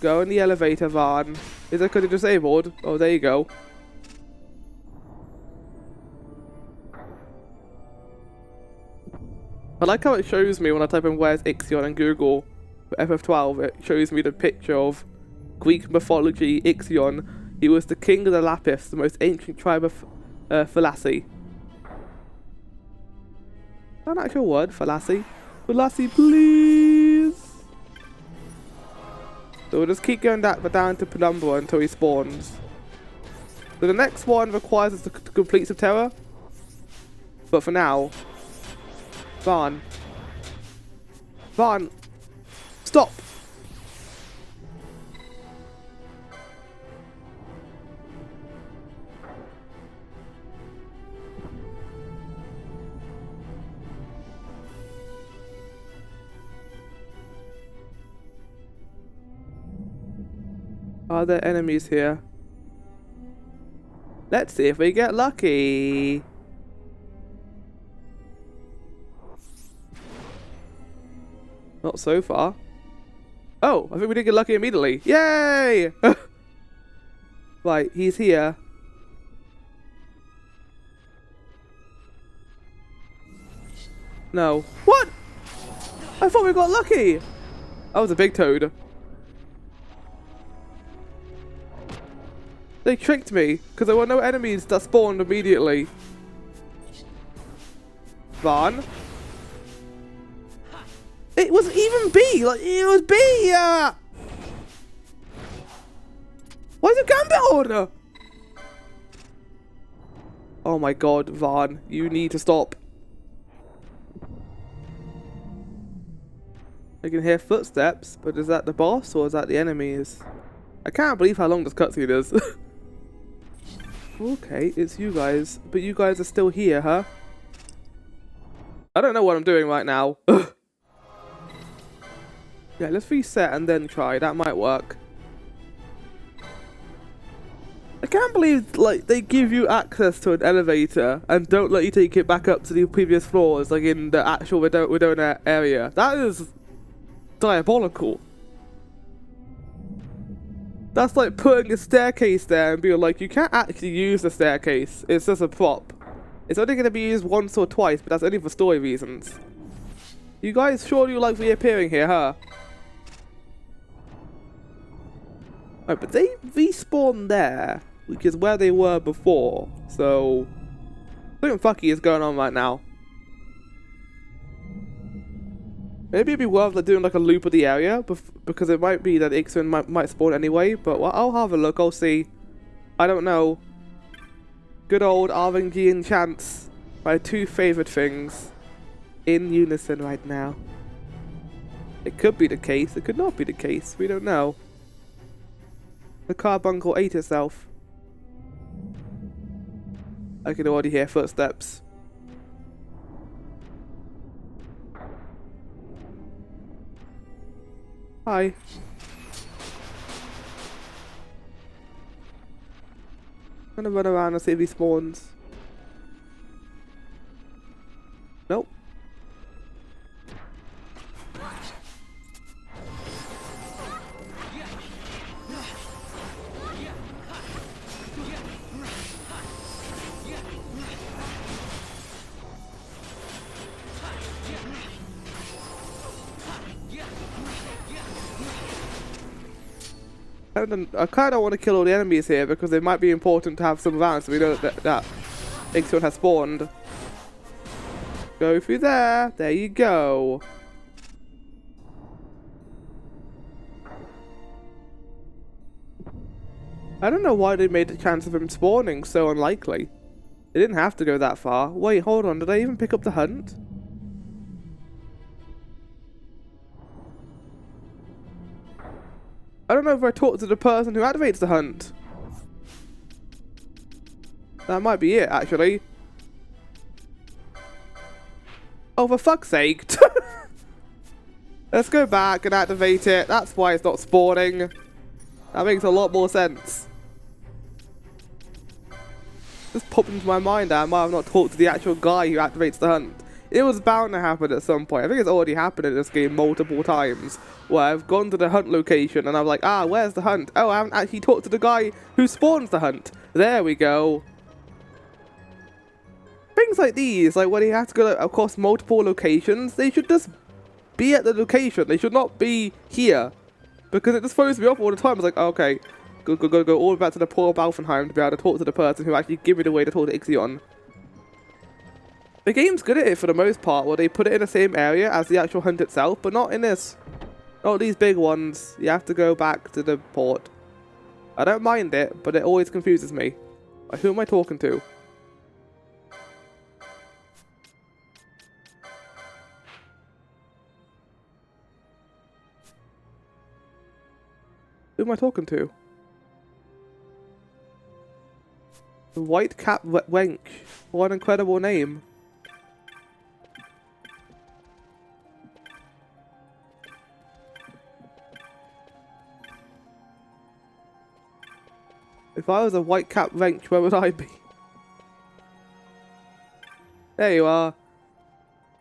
Go in the elevator van. Is it because it's disabled? Oh, there you go. I like how it shows me when I type in where's Ixion in Google for FF12, it shows me the picture of Greek mythology Ixion. He was the king of the Lapis, the most ancient tribe of Phylaci. Is that an actual word? Phylaci? Phylaci, please! So we'll just keep going down to Penumbra until he spawns. So the next one requires us to complete Subterra. But for now... Vaughn. Stop! Are there enemies here? Let's see if we get lucky. Not so far. Oh, I think we did get lucky immediately. Yay! Right, he's here. No. What? I thought we got lucky. That was a big toad. They tricked me because there were no enemies that spawned immediately. Vaughn. It was even B! Like, it was B! Why is it Gambit order? Oh my god, Vaughn. You need to stop. I can hear footsteps, but is that the boss or is that the enemies? I can't believe how long this cutscene is. Okay, it's you guys. But you guys are still here, huh? I don't know what I'm doing right now. Yeah, let's reset and then try. That might work. I can't believe, like, they give you access to an elevator and don't let you take it back up to the previous floors, like in the actual Widona area. That is diabolical. That's like putting a staircase there and being like, you can't actually use the staircase. It's just a prop. It's only going to be used once or twice, but that's only for story reasons. You guys surely like reappearing here, huh? Right, but they respawned there, which is where they were before. So, something fucky is going on right now. Maybe it'd be worth like, doing like a loop of the area, because it might be that Ixion might spawn anyway, but well, I'll have a look, I'll see. I don't know. Good old RNG and chance, my two favourite things, in unison right now. It could be the case, it could not be the case, we don't know. The carbuncle ate itself. I can already hear footsteps. Hi. I'm gonna run around and see if he spawns. Nope. I kind of want to kill all the enemies here because it might be important to have some around so we know that Ixion has spawned. Go through there. There you go. I don't know why they made the chance of him spawning so unlikely. They didn't have to go that far. Wait, hold on. Did I even pick up the hunt? I don't know if I talked to the person who activates the hunt. That might be it, actually. Oh, for fuck's sake. Let's go back and activate it. That's why it's not spawning. That makes a lot more sense. Just popped into my mind that I might have not talked to the actual guy who activates the hunt. It was bound to happen at some point. I think it's already happened in this game multiple times. Where I've gone to the hunt location and I'm like, ah, where's the hunt? Oh, I haven't actually talked to the guy who spawns the hunt. There we go. Things like these, like when you have to go across multiple locations, they should just be at the location. They should not be here. Because it just throws me off all the time. It's like, oh, okay, go all the way back to the poor Balfenheim to be able to talk to the person who actually gave me the way to talk to Ixion. The game's good at it for the most part, where they put it in the same area as the actual hunt itself, but not in this. Not these big ones. You have to go back to the port. I don't mind it, but it always confuses me. Like, who am I talking to? Who am I talking to? The White Cap Wench. What an incredible name. If I was a white cap wench, where would I be? There you are.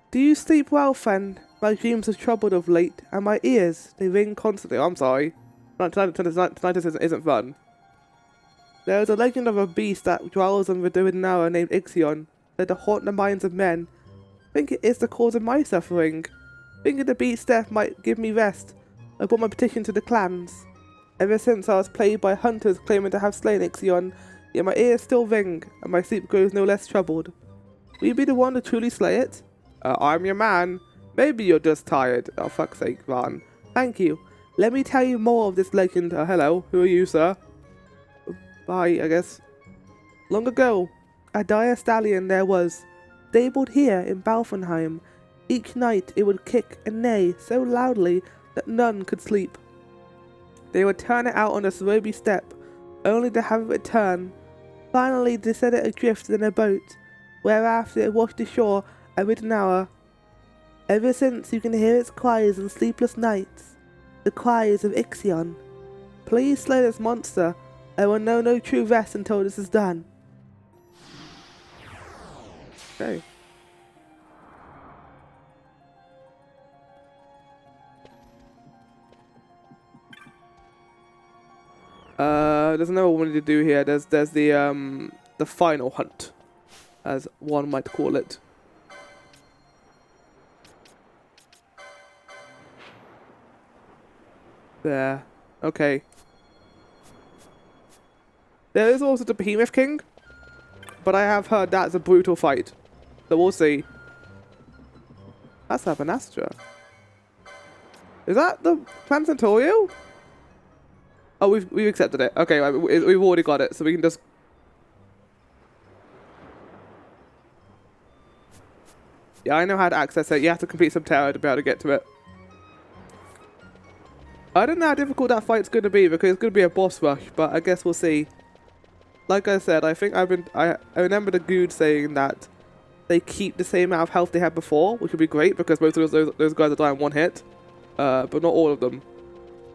Do you sleep well, friend? My dreams are troubled of late, and my ears, they ring constantly. Oh, I'm sorry. Tonight isn't fun. There is a legend of a beast that dwells on the Druid Hour named Ixion, said to haunt the minds of men. Think it is the cause of my suffering. Thinking the beast's death might give me rest, I brought my petition to the clans. Ever since I was plagued by hunters claiming to have slain Ixion, yet my ears still ring, and my sleep grows no less troubled. Will you be the one to truly slay it? I'm your man. Maybe you're just tired. Oh, fuck's sake, Van. Thank you. Let me tell you more of this legend. Hello, who are you, sir? Bye, I guess. Long ago, a dire stallion there was, stabled here in Balfenheim. Each night it would kick and neigh so loudly that none could sleep. They would turn it out on a swaby step, only to have it return. Finally they set it adrift in a boat, whereafter it washed ashore at midnight. Ever since you can hear its cries on sleepless nights, the cries of Ixion. Please slay this monster. I will know no true rest until this is done. Okay. There's another one to do here. There's the final hunt, as one might call it. There. Okay. There is also the Behemoth King, but I have heard that's a brutal fight. So we'll see. That's Abanastra. Is that the Plan Centaurio? Oh, we've accepted it. Okay, we've already got it, so we can just... Yeah, I know how to access it. You have to complete Subterra to be able to get to it. I don't know how difficult that fight's going to be, because it's going to be a boss rush, but I guess we'll see. Like I said, I think I remember the Good saying that they keep the same amount of health they had before, which would be great, because most of those guys are dying one hit. But not all of them.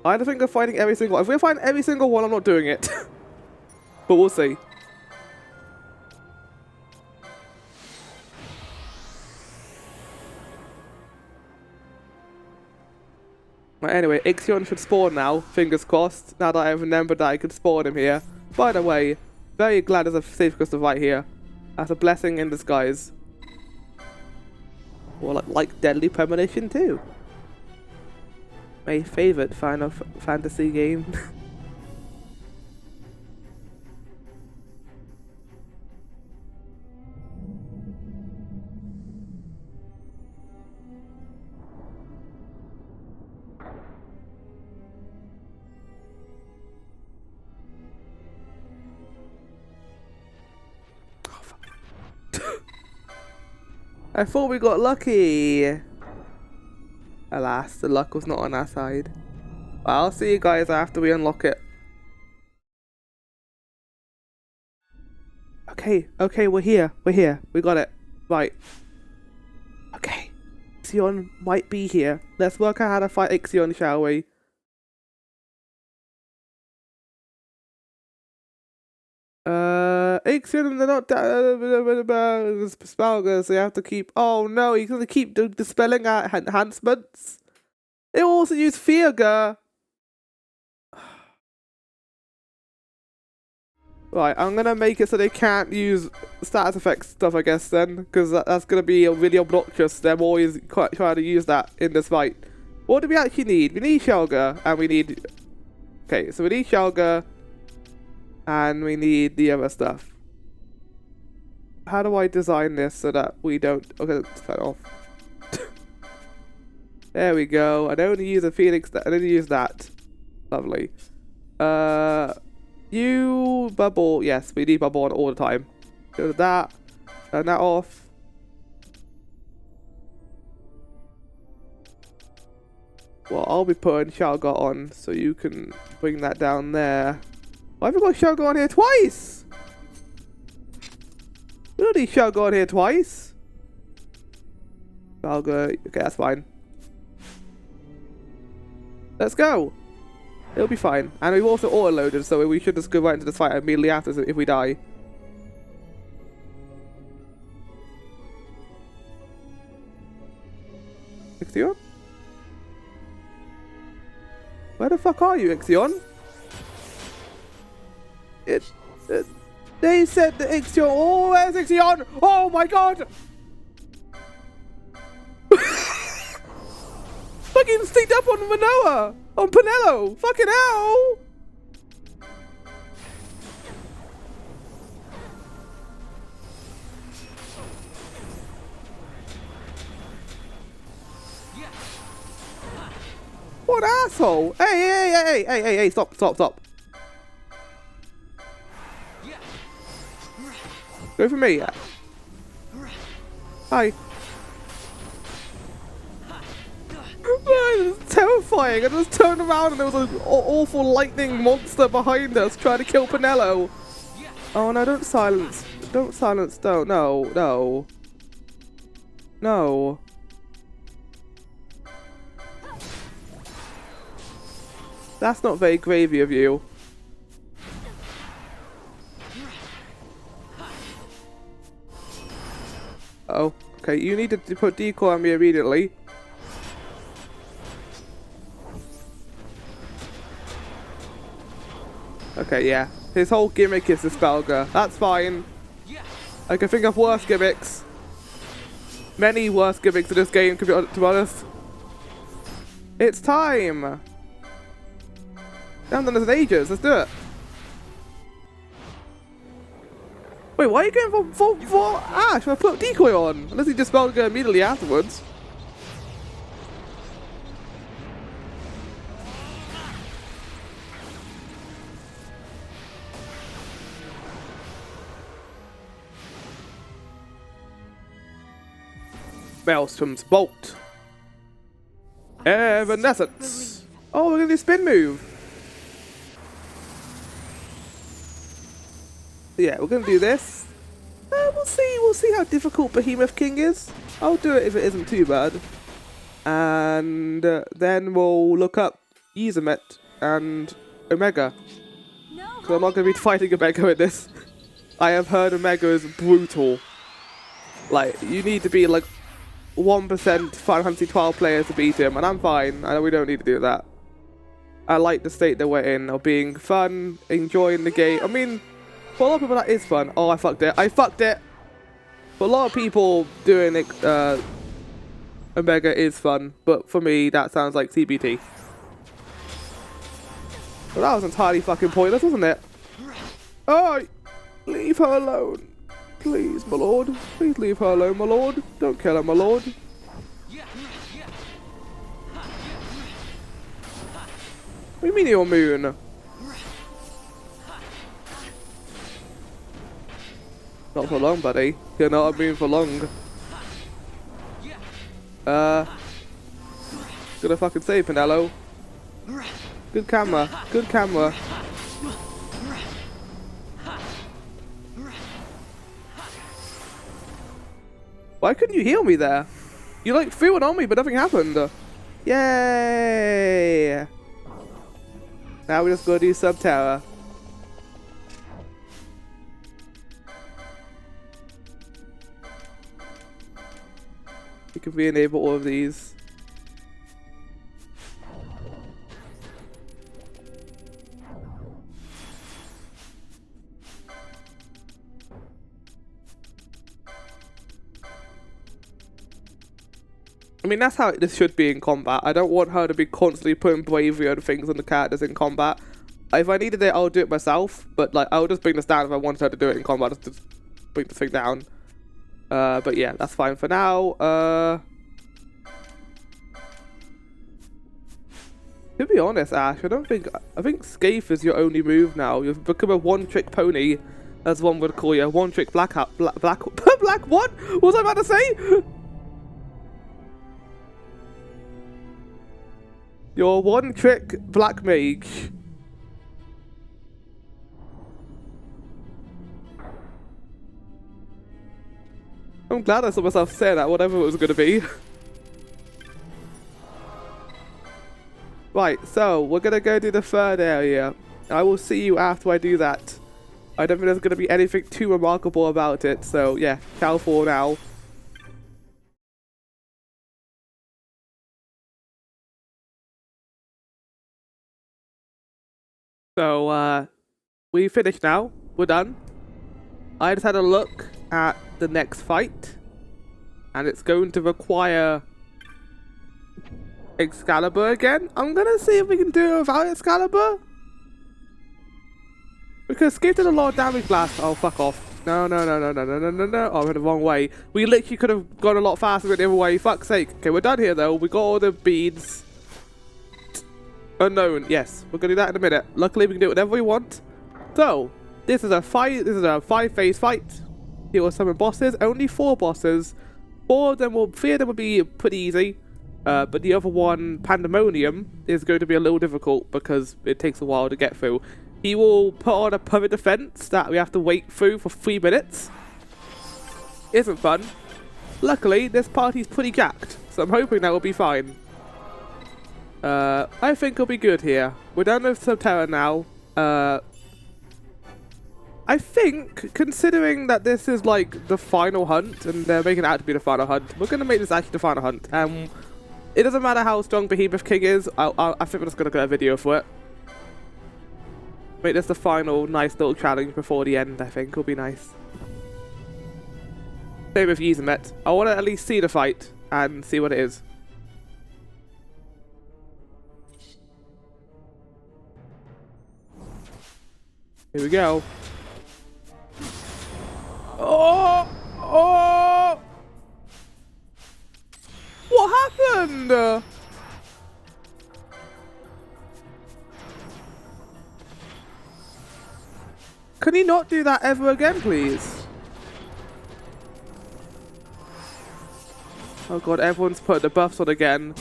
I don't think of fighting every single one. If we're fighting every single one, I'm not doing it. But we'll see. Right, anyway, Ixion should spawn now, fingers crossed, now that I remembered that I could spawn him here. By the way, very glad there's a safe crystal right here. That's a blessing in disguise. Or like Deadly Premonition too. My favourite Final Fantasy game. I thought we got lucky. Alas, the luck was not on our side. Well, I'll see you guys after we unlock it. Okay, we're here. We got it. Right. Okay. Ixion might be here. Let's work out how to fight Ixion, shall we? Ixion, they're not spellgers, so you have to keep. Oh no, you have to keep dispelling our enhancements. They also use Fearger. Right, I'm gonna make it so they can't use status effects stuff, I guess, then, because that's gonna be really obnoxious. Them always quite trying to use that in this fight. What do we actually need? We need Shelga, and we need. Okay, so we need Shelga. And we need the other stuff. How do I design this so that we don't... Okay, let's turn it off. There we go. I don't use a Phoenix. I don't use that. Lovely. You bubble. Yes, we need bubble on all the time. Go to that. Turn that off. Well, I'll be putting Shalga on so you can bring that down there. Why have we got Shalga on here twice? We don't need Shalga on here twice. Shalga, okay, that's fine. Let's go. It'll be fine. And we've also auto-loaded, so we should just go right into this fight immediately after if we die. Ixion? Where the fuck are you, Ixion? They said the Ixion. Oh, where's Ixion? Oh my god! Fucking sneaked up on Manoa! On Pinello! Fucking hell! What an asshole! Hey, stop. Go for me. Hi. It was terrifying. I just turned around and there was an awful lightning monster behind us trying to kill Pinello. Oh no, don't silence. Don't. No. That's not very gravy of you. Oh, okay, you need to put decoy on me immediately. Okay, yeah. His whole gimmick is the Spelger. That's fine. I can think of worse gimmicks. Many worse gimmicks in this game, to be honest. It's time! I haven't done this in ages, let's do it. Wait, why are you going for Ash? I put decoy on. Unless he just Spelger immediately afterwards. Maelstrom's Bolt. Evanescence. Oh, we're gonna do spin move. Yeah, we're gonna do this. We'll see how difficult Behemoth King is. I'll do it if it isn't too bad. And then we'll look up Yiazmat and Omega. No. Because I'm not going to be fighting Omega in this. I have heard Omega is brutal. Like, you need to be like 1% Final Fantasy 12 players to beat him, and I'm fine. I know we don't need to do that. I like the state that we're in of being fun, enjoying the game. I mean, for a lot of people that is fun. Oh, I fucked it. I fucked it! For a lot of people doing it, Omega is fun, but for me, that sounds like CBT. Well, that was entirely fucking pointless, wasn't it? Oh, leave her alone. Please, my lord. Please leave her alone, my lord. Don't kill her, my lord. What do you mean you're moon? Not for long, buddy. You're not a moon for long. Gonna fucking save Pinello. Good camera. Good camera. Why couldn't you heal me there? You like threw it on me, but nothing happened. Yay! Now we just gotta do Subterra. We can re-enable all of these. I mean, that's how this should be in combat. I don't want her to be constantly putting bravery on things on the characters in combat. If I needed it, I'll do it myself. But like, I'll just bring this down if I wanted her to do it in combat. Just bring the thing down. But yeah, that's fine for now. To be honest, Ash, I think Scathe is your only move now. You've become a one-trick pony, as one would call you. One-trick black black what? What was I about to say? You're one-trick black mage. I'm glad I saw myself say that, whatever it was going to be. Right, so we're going to go to the third area. I will see you after I do that. I don't think there's going to be anything too remarkable about it, so yeah, ciao for now. So, we finished now. We're done. I just had a look at the next fight, and it's going to require Excalibur again. I'm gonna see if we can do it without Excalibur, because Skip did a lot of damage blast. Oh, fuck off. No. Oh, I went the wrong way. We literally could have gone a lot faster the other way. Fuck's sake. Okay, we're done here though. We got all the beads. Unknown. Yes, we're gonna do that in a minute. Luckily, we can do whatever we want. So, this is a five-phase fight. Here are some bosses. Only 4 bosses. 3 of them will be pretty easy. But the other one, Pandemonium, is going to be a little difficult because it takes a while to get through. He will put on a permanent defense that we have to wait through for 3 minutes. Isn't fun. Luckily, this party's pretty jacked, so I'm hoping that will be fine. I think it'll be good here. We're done with Subterra now. I think, considering that this is like the final hunt, and they're making it out to be the final hunt, we're going to make this actually the final hunt. It doesn't matter how strong Behemoth King is, I think we're just going to get a video for it. Make this the final nice little challenge before the end, I think. Will be nice. Same with Yiazmat. I want to at least see the fight and see what it is. Here we go. Oh! Oh! What happened? Can you not do that ever again, please? Oh god, everyone's put the buffs on again.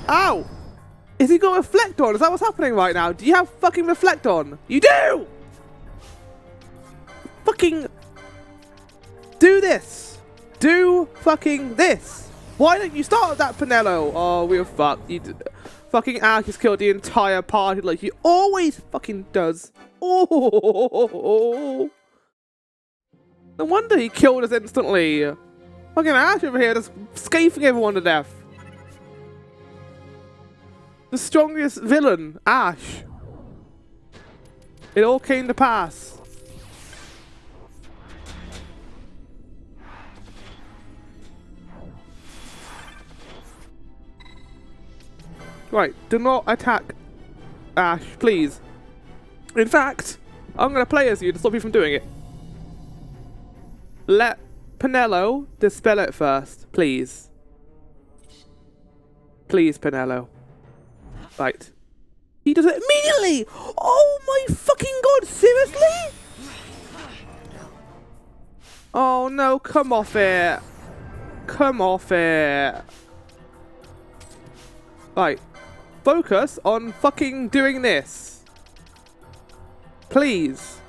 Ow! Is he got Reflect on? Is that what's happening right now? Do you have fucking Reflect on? You do! Fucking... do this! Do fucking this! Why don't you start with that, Penelo? Oh, we're fucked. Fucking Ash has killed the entire party like he always fucking does. Oh. No wonder he killed us instantly. Fucking Ash over here just scafing everyone to death. The strongest villain, Ash. It all came to pass. Right, do not attack Ash, please. In fact, I'm going to play as you to stop you from doing it. Let Penelo dispel it first, please. Please, Penelo. Right. He does it immediately! Oh my fucking god, seriously? Oh no, come off it. Come off it. Right. Focus on fucking doing this. Please.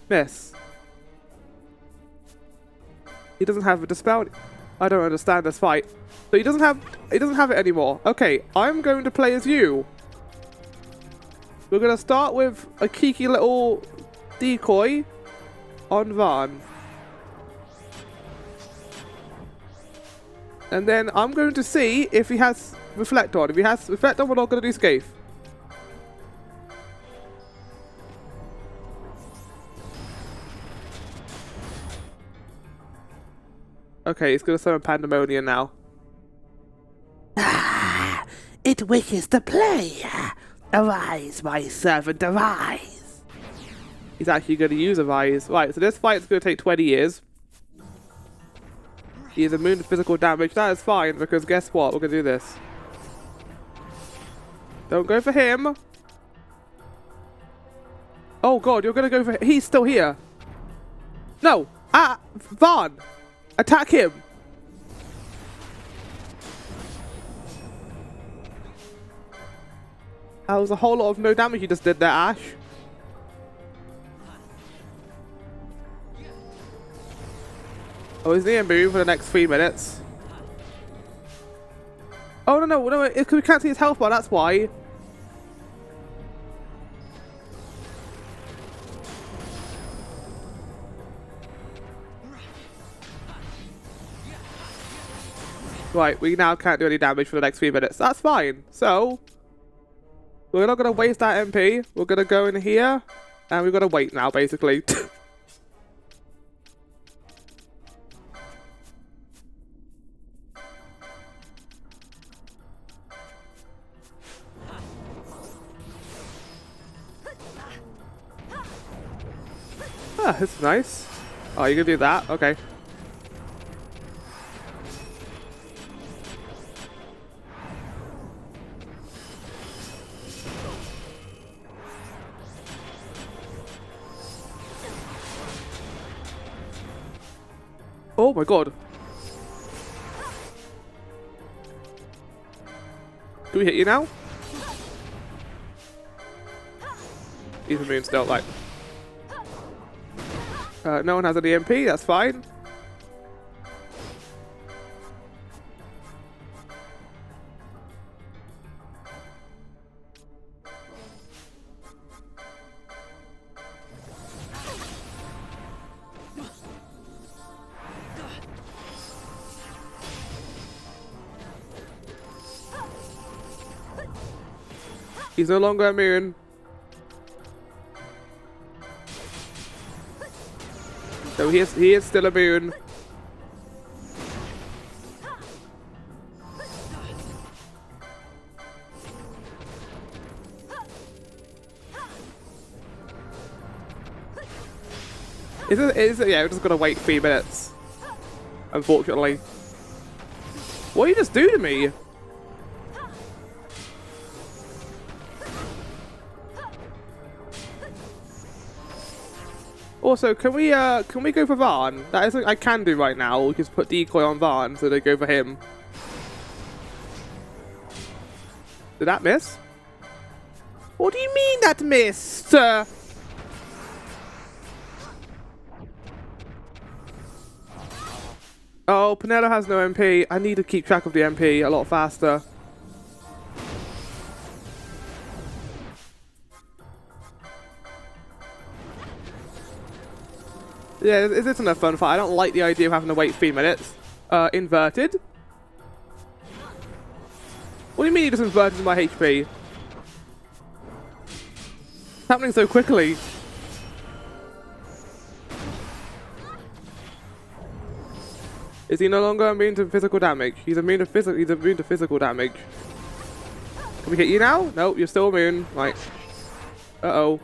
Miss. He doesn't have a dispel. I don't understand this fight. So he doesn't have it anymore. Okay, I'm going to play as you. We're gonna start with a cheeky little decoy on Van. And then I'm going to see if he has Reflect on. If he has Reflect on, we're not going to do Scathe. Okay, he's going to summon Pandemonium now. Ah, it wishes to play. Arise, my servant, arise. He's actually going to use Arise. Right, so this fight's going to take 20 years. He is immune to physical damage. That is fine, because guess what? We're going to do this. Don't go for him. Oh god, you're going to go for... He's still here. No. Ah, Vaughn. Attack him. That was a whole lot of no damage you just did there, Ash. Oh, he's near move for the next 3 minutes. Oh, no, we can't see his health bar, that's why. Right, we now can't do any damage for the next 3 minutes. That's fine. So, we're not going to waste that MP. We're going to go in here, and we've got to wait now, basically. Ah, this is nice. Oh, you can do that? Okay. Oh my god. Do we hit you now? He's immune still, like. No one has an EMP, that's fine. He's no longer immune. So he is still immune. Yeah, we're just gonna wait 3 minutes. Unfortunately. What did you just do to me? Also, can we go for Varn? That is something I can do right now. We just put decoy on Varn so they go for him. Did that miss? What do you mean that missed? Oh, Penelo has no MP. I need to keep track of the MP a lot faster. Yeah, this isn't a fun fight. I don't like the idea of having to wait 3 minutes. Inverted? What do you mean you just inverted my HP? It's happening so quickly. Is he no longer immune to physical damage? He's immune to physical damage. Can we hit you now? Nope, you're still immune. Right. Uh-oh.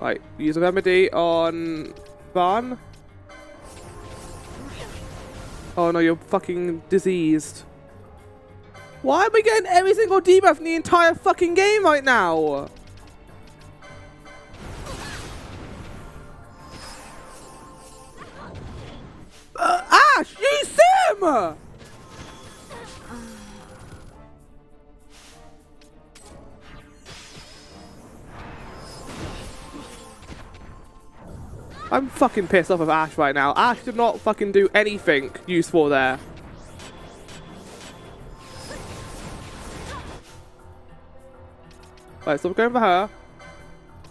Right, use a remedy on Barn. Oh no, you're fucking diseased. Why am I getting every single debuff in the entire fucking game right now? Ash, use Sim! I'm fucking pissed off of Ash right now. Ash did not fucking do anything useful there. Right, so we're going for her.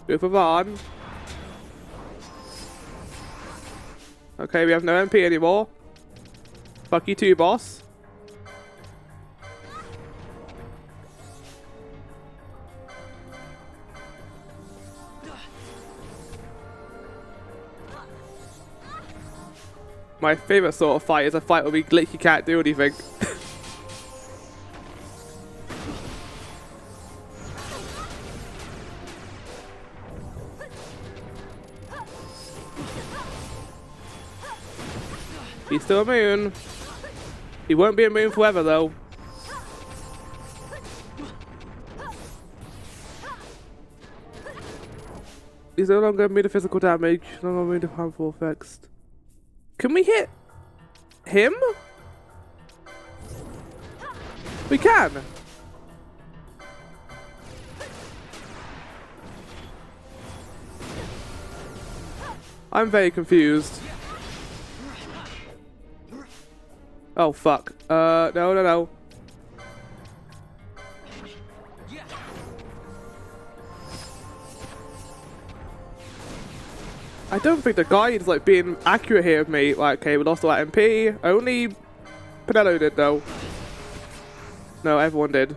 Go for Vaughn. Okay, we have no MP anymore. Fuck you too, boss. My favourite sort of fight is a fight where we glitchy can't do anything. He's still immune. He won't be immune forever though. He's no longer immune to physical damage, no longer immune to harmful effects. Can we hit him? We can. I'm very confused. Oh fuck. No. I don't think the guide is like being accurate here with me. Like, okay, we lost all that MP. Only Penelo did though. No, everyone did.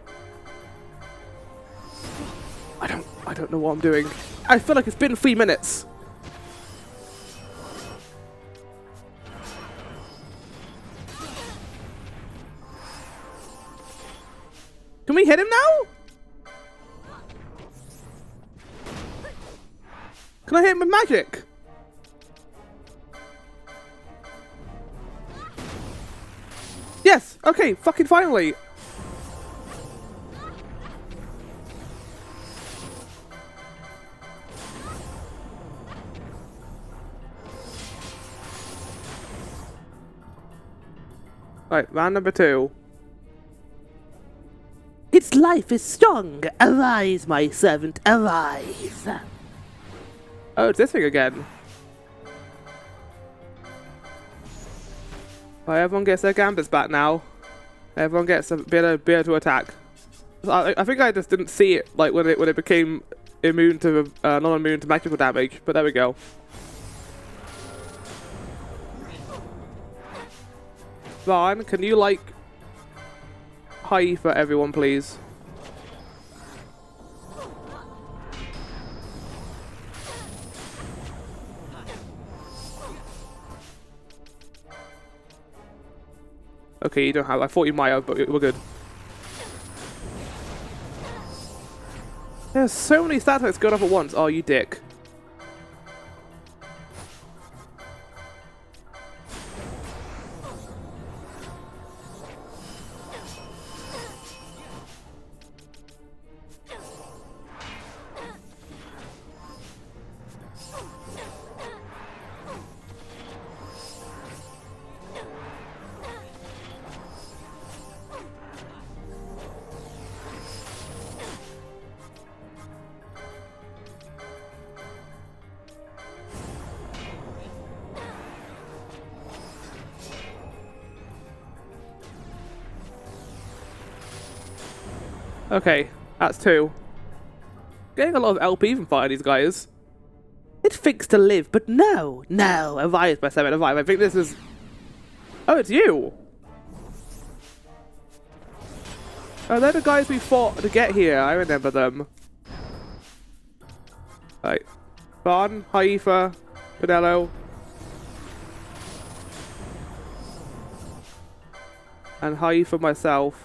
I don't know what I'm doing. I feel like it's been 3 minutes. Can we hit him now? Can I hit him with magic? Yes! Okay, fucking finally! Right, round number 2. Its life is strong. Arise, my servant, arise. Oh, it's this thing again. Right, everyone gets their gambits back now. Everyone gets a bit to attack. I think I just didn't see it like when it became immune to non-immune to magical damage, but there we go. Vaughn, can you like hi for everyone, please? Okay, you don't have. I thought you might have, but we're good. There's so many stat attacks going off at once. Oh, you dick. Okay, that's 2. Getting a lot of LP from fighting these guys. It thinks to live, but no, no. Arise by 7, Arise. I think this is... Oh, it's you! Oh, they're the guys we fought to get here. I remember them. Right. Barn, Haifa, Pinello. And Haifa myself.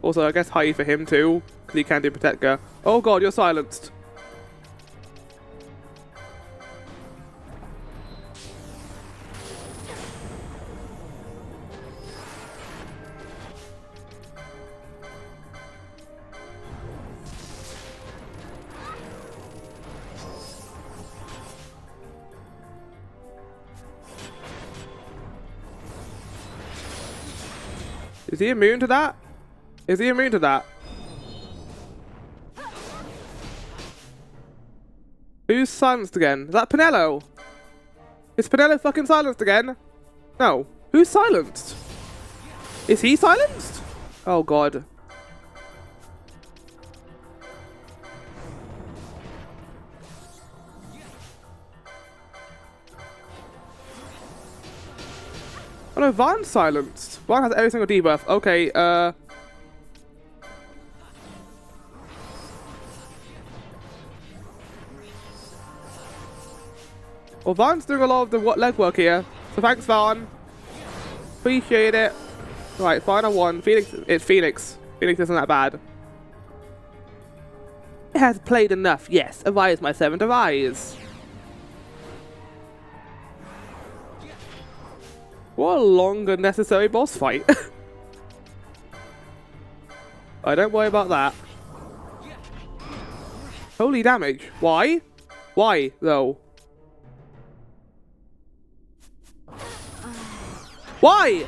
Also, I guess high for him too, because he can do Protector. Oh god, you're silenced. Is he immune to that? Is he immune to that? Who's silenced again? Is that Pinello? Is Pinello fucking silenced again? No. Who's silenced? Is he silenced? Oh god. Oh no, Van's silenced. Van has every single debuff. Okay, well, Van's doing a lot of the legwork here. So thanks, Van. Appreciate it. Right, final one. Phoenix. It's Phoenix. Phoenix isn't that bad. It has played enough. Yes, arise, my servant, arise. What a long and necessary boss fight. I don't worry about that. Holy damage. Why? Why, though? Why?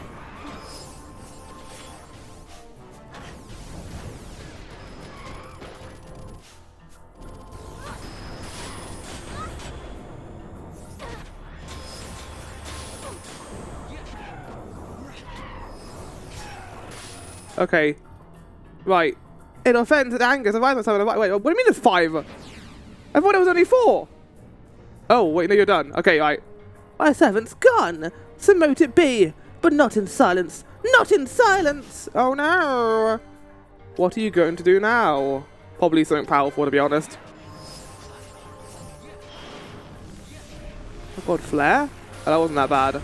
Okay. Right. It offends and angers. Wait, what do you mean it's 5? I thought it was only 4. Oh, wait, no, you're done. Okay, right. My servant's gone. So mote it be, but not in silence. Not in silence! Oh no! What are you going to do now? Probably something powerful, to be honest. Oh god, flare? Oh, that wasn't that bad.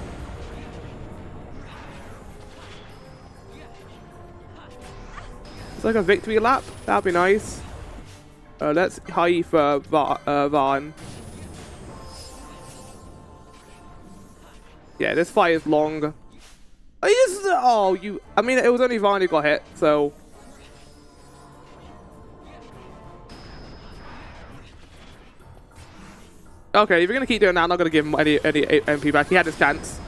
It's like a victory lap. That'd be nice. Let's high for Van. Yeah, this fight is long. Oh, you... I mean, it was only Van who got hit, so... Okay, if you're going to keep doing that, I'm not going to give him any MP back. He had his chance.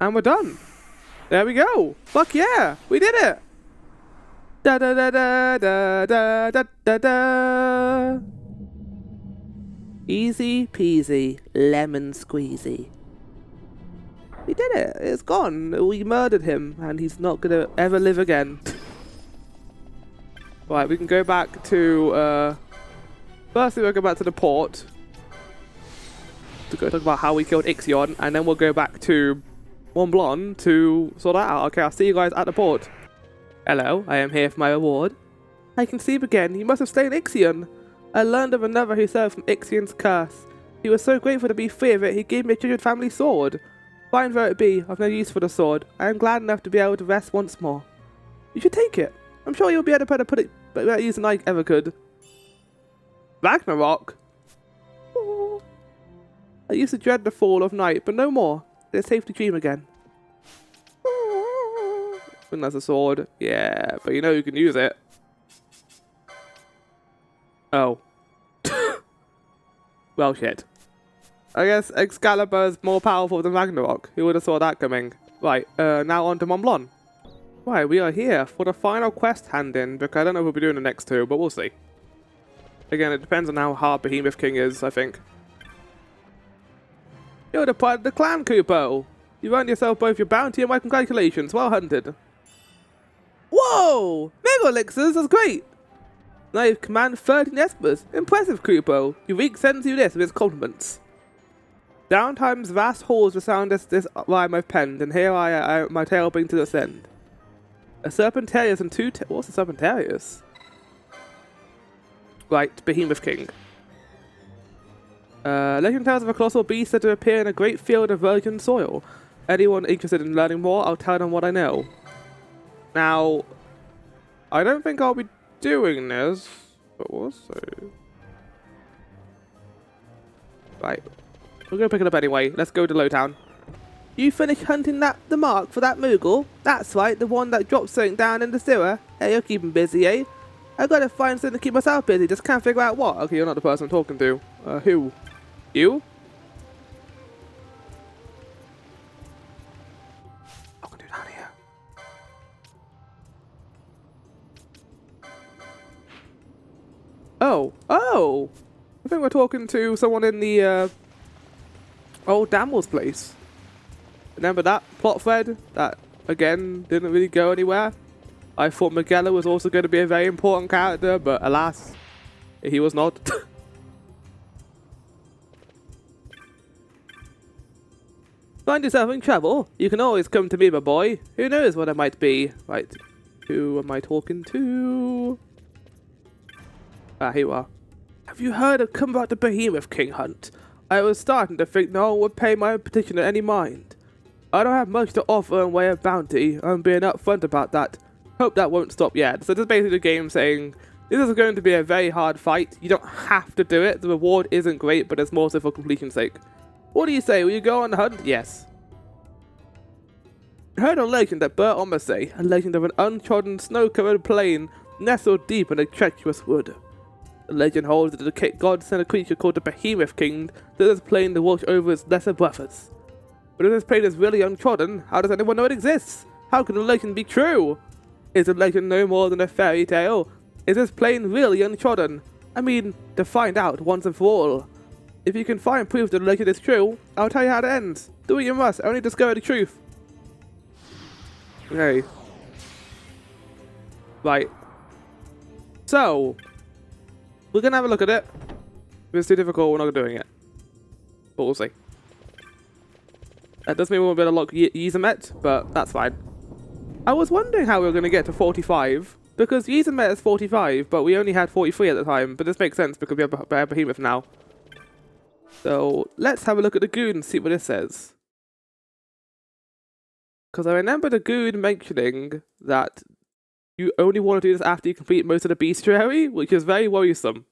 And we're done. There we go. Fuck yeah. We did it. Da da da da da da da da da. Easy peasy, lemon squeezy. We did it. It's gone. We murdered him, and he's not gonna ever live again. Right, we can go back to. Firstly, we'll go back to the port to go talk about how we killed Ixion, and then we'll go back to Mont Blanc to sort that out. Okay, I'll see you guys at the port. Hello, I am here for my reward. I can see him again. He must have slain Ixion. I learned of another who served from Ixion's curse. He was so grateful to be free of it, he gave me a treasured family sword. Fine though it be, I've no use for the sword. I am glad enough to be able to rest once more. You should take it. I'm sure you'll be able to put it better use than I ever could. Ragnarok? Ooh. I used to dread the fall of night, but no more. It's safe to dream again. I think that's a sword. Yeah, but you know you can use it. Oh. Well, shit. I guess Excalibur is more powerful than Ragnarok. Who would have saw that coming? Right, now on to Mont Blanc. Right, we are here for the final quest hand-in, because I don't know if we'll be doing the next two, but we'll see. Again, it depends on how hard Behemoth King is, I think. You're the part of the clan, Kupo! You earned yourself both your bounty and my congratulations. Well hunted. Whoa! Mega elixirs, that's great! Now you've commanded 13 espers. Impressive, Kupo. Eureka sends you this with his compliments. Downtime's vast halls resound as this rhyme I've penned, and here I my tale brings to this end. A Serpentarius and two... What's a Serpentarius? Right, Behemoth King. Legend tells of a colossal beast that to appear in a great field of virgin soil. Anyone interested in learning more, I'll tell them what I know. Now, I don't think I'll be doing this, but we'll see. Right, we're gonna pick it up anyway. Let's go to Lowtown. You finished hunting the mark for that Moogle? That's right, the one that dropped something down in the sewer. Hey, you're keeping busy, eh? I gotta find something to keep myself busy, just can't figure out what. Okay, you're not the person I'm talking to. Who? You? What can I do down here? Oh! I think we're talking to someone in the, old Damwell's place. Remember that plot thread? That, again, didn't really go anywhere? I thought Magella was also going to be a very important character, but alas, he was not. Find yourself in trouble? You can always come to me, my boy. Who knows what I might be? Right, who am I talking to? Ah, here you are. Have you heard of come about the Behemoth King hunt? I was starting to think no one would pay my petitioner any mind. I don't have much to offer in way of bounty. I'm being upfront about that. Hope that won't stop yet. So this is basically the game saying this is going to be a very hard fight. You don't have to do it. The reward isn't great, but it's more so for completion's sake. What do you say? Will you go on the hunt? Yes. I heard a legend at Bur Omase, a legend of an untrodden, snow-covered plain nestled deep in a treacherous wood. The legend holds that the god sent a creature called the Behemoth King to this plain to watch over its lesser brothers. But if this plain is really untrodden, how does anyone know it exists? How can the legend be true? Is the legend no more than a fairy tale? Is this plain really untrodden? I mean, to find out once and for all. If you can find proof that the legend is true, I'll tell you how it ends. Do what you must, only discover the truth. Okay. Right. So, we're gonna have a look at it. If it's too difficult, we're not doing it. But we'll see. That does mean we won't be able to lock Yiazmat, but that's fine. I was wondering how we were going to get to 45, because Yiazmat is 45, but we only had 43 at the time, but this makes sense because we have Behemoth now. So, let's have a look at the Goon and see what it says. Because I remember the Goon mentioning that you only want to do this after you complete most of the bestiary, which is very worrisome.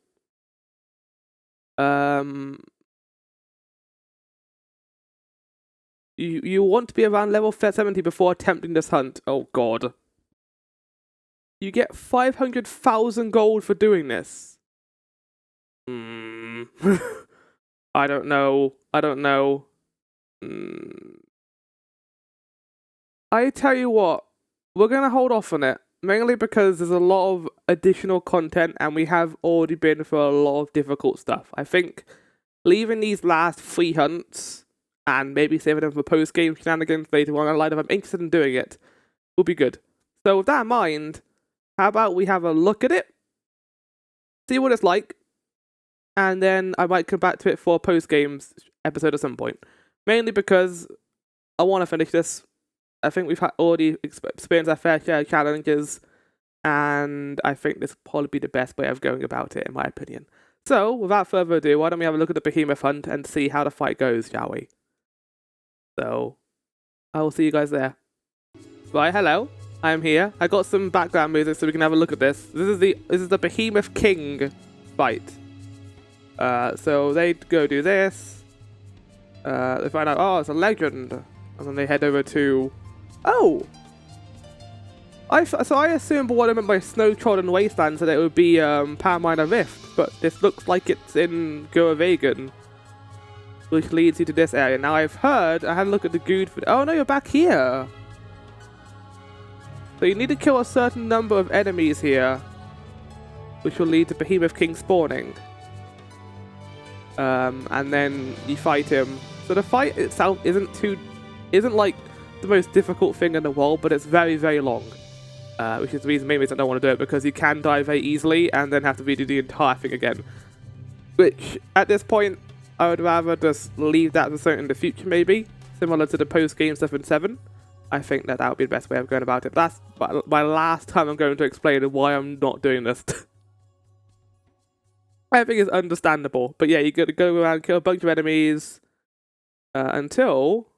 You want to be around level 70 before attempting this hunt. Oh god. You get 500,000 gold for doing this. I don't know. I tell you what, we're going to hold off on it. Mainly because there's a lot of additional content and we have already been through a lot of difficult stuff. I think leaving these last 3 hunts and maybe saving them for post-game shenanigans later on, if I'm interested in doing it, would be good. So with that in mind, how about we have a look at it, see what it's like, and then I might come back to it for a post-games episode at some point. Mainly because I want to finish this. I think we've already experienced our fair share of challenges, and I think this will probably be the best way of going about it, in my opinion. So, without further ado, why don't we have a look at the Behemoth hunt and see how the fight goes, shall we? So, I will see you guys there. Right, hello, I'm here. I got some background music so we can have a look at this. This is the Behemoth King fight. So they go do this. They find out, oh, it's a legend, and then they head over to. Oh! So I assumed what I meant by snow-trodden wastelands that it would be Power Miner Rift, but this looks like it's in Goravegan, which leads you to this area. Now I had a look at the Good. Oh no, you're back here! So you need to kill a certain number of enemies here, which will lead to Behemoth King spawning. And then you fight him. So the fight itself isn't like the most difficult thing in the world, but it's very, very long. Which is the main reason I don't want to do it, because you can die very easily and then have to redo the entire thing again. Which, at this point, I would rather just leave that for something in the future, maybe. Similar to the post-game stuff in 7. I think that would be the best way of going about it. That's my last time I'm going to explain why I'm not doing this. I think it's understandable. But yeah, you got to go around and kill a bunch of enemies until...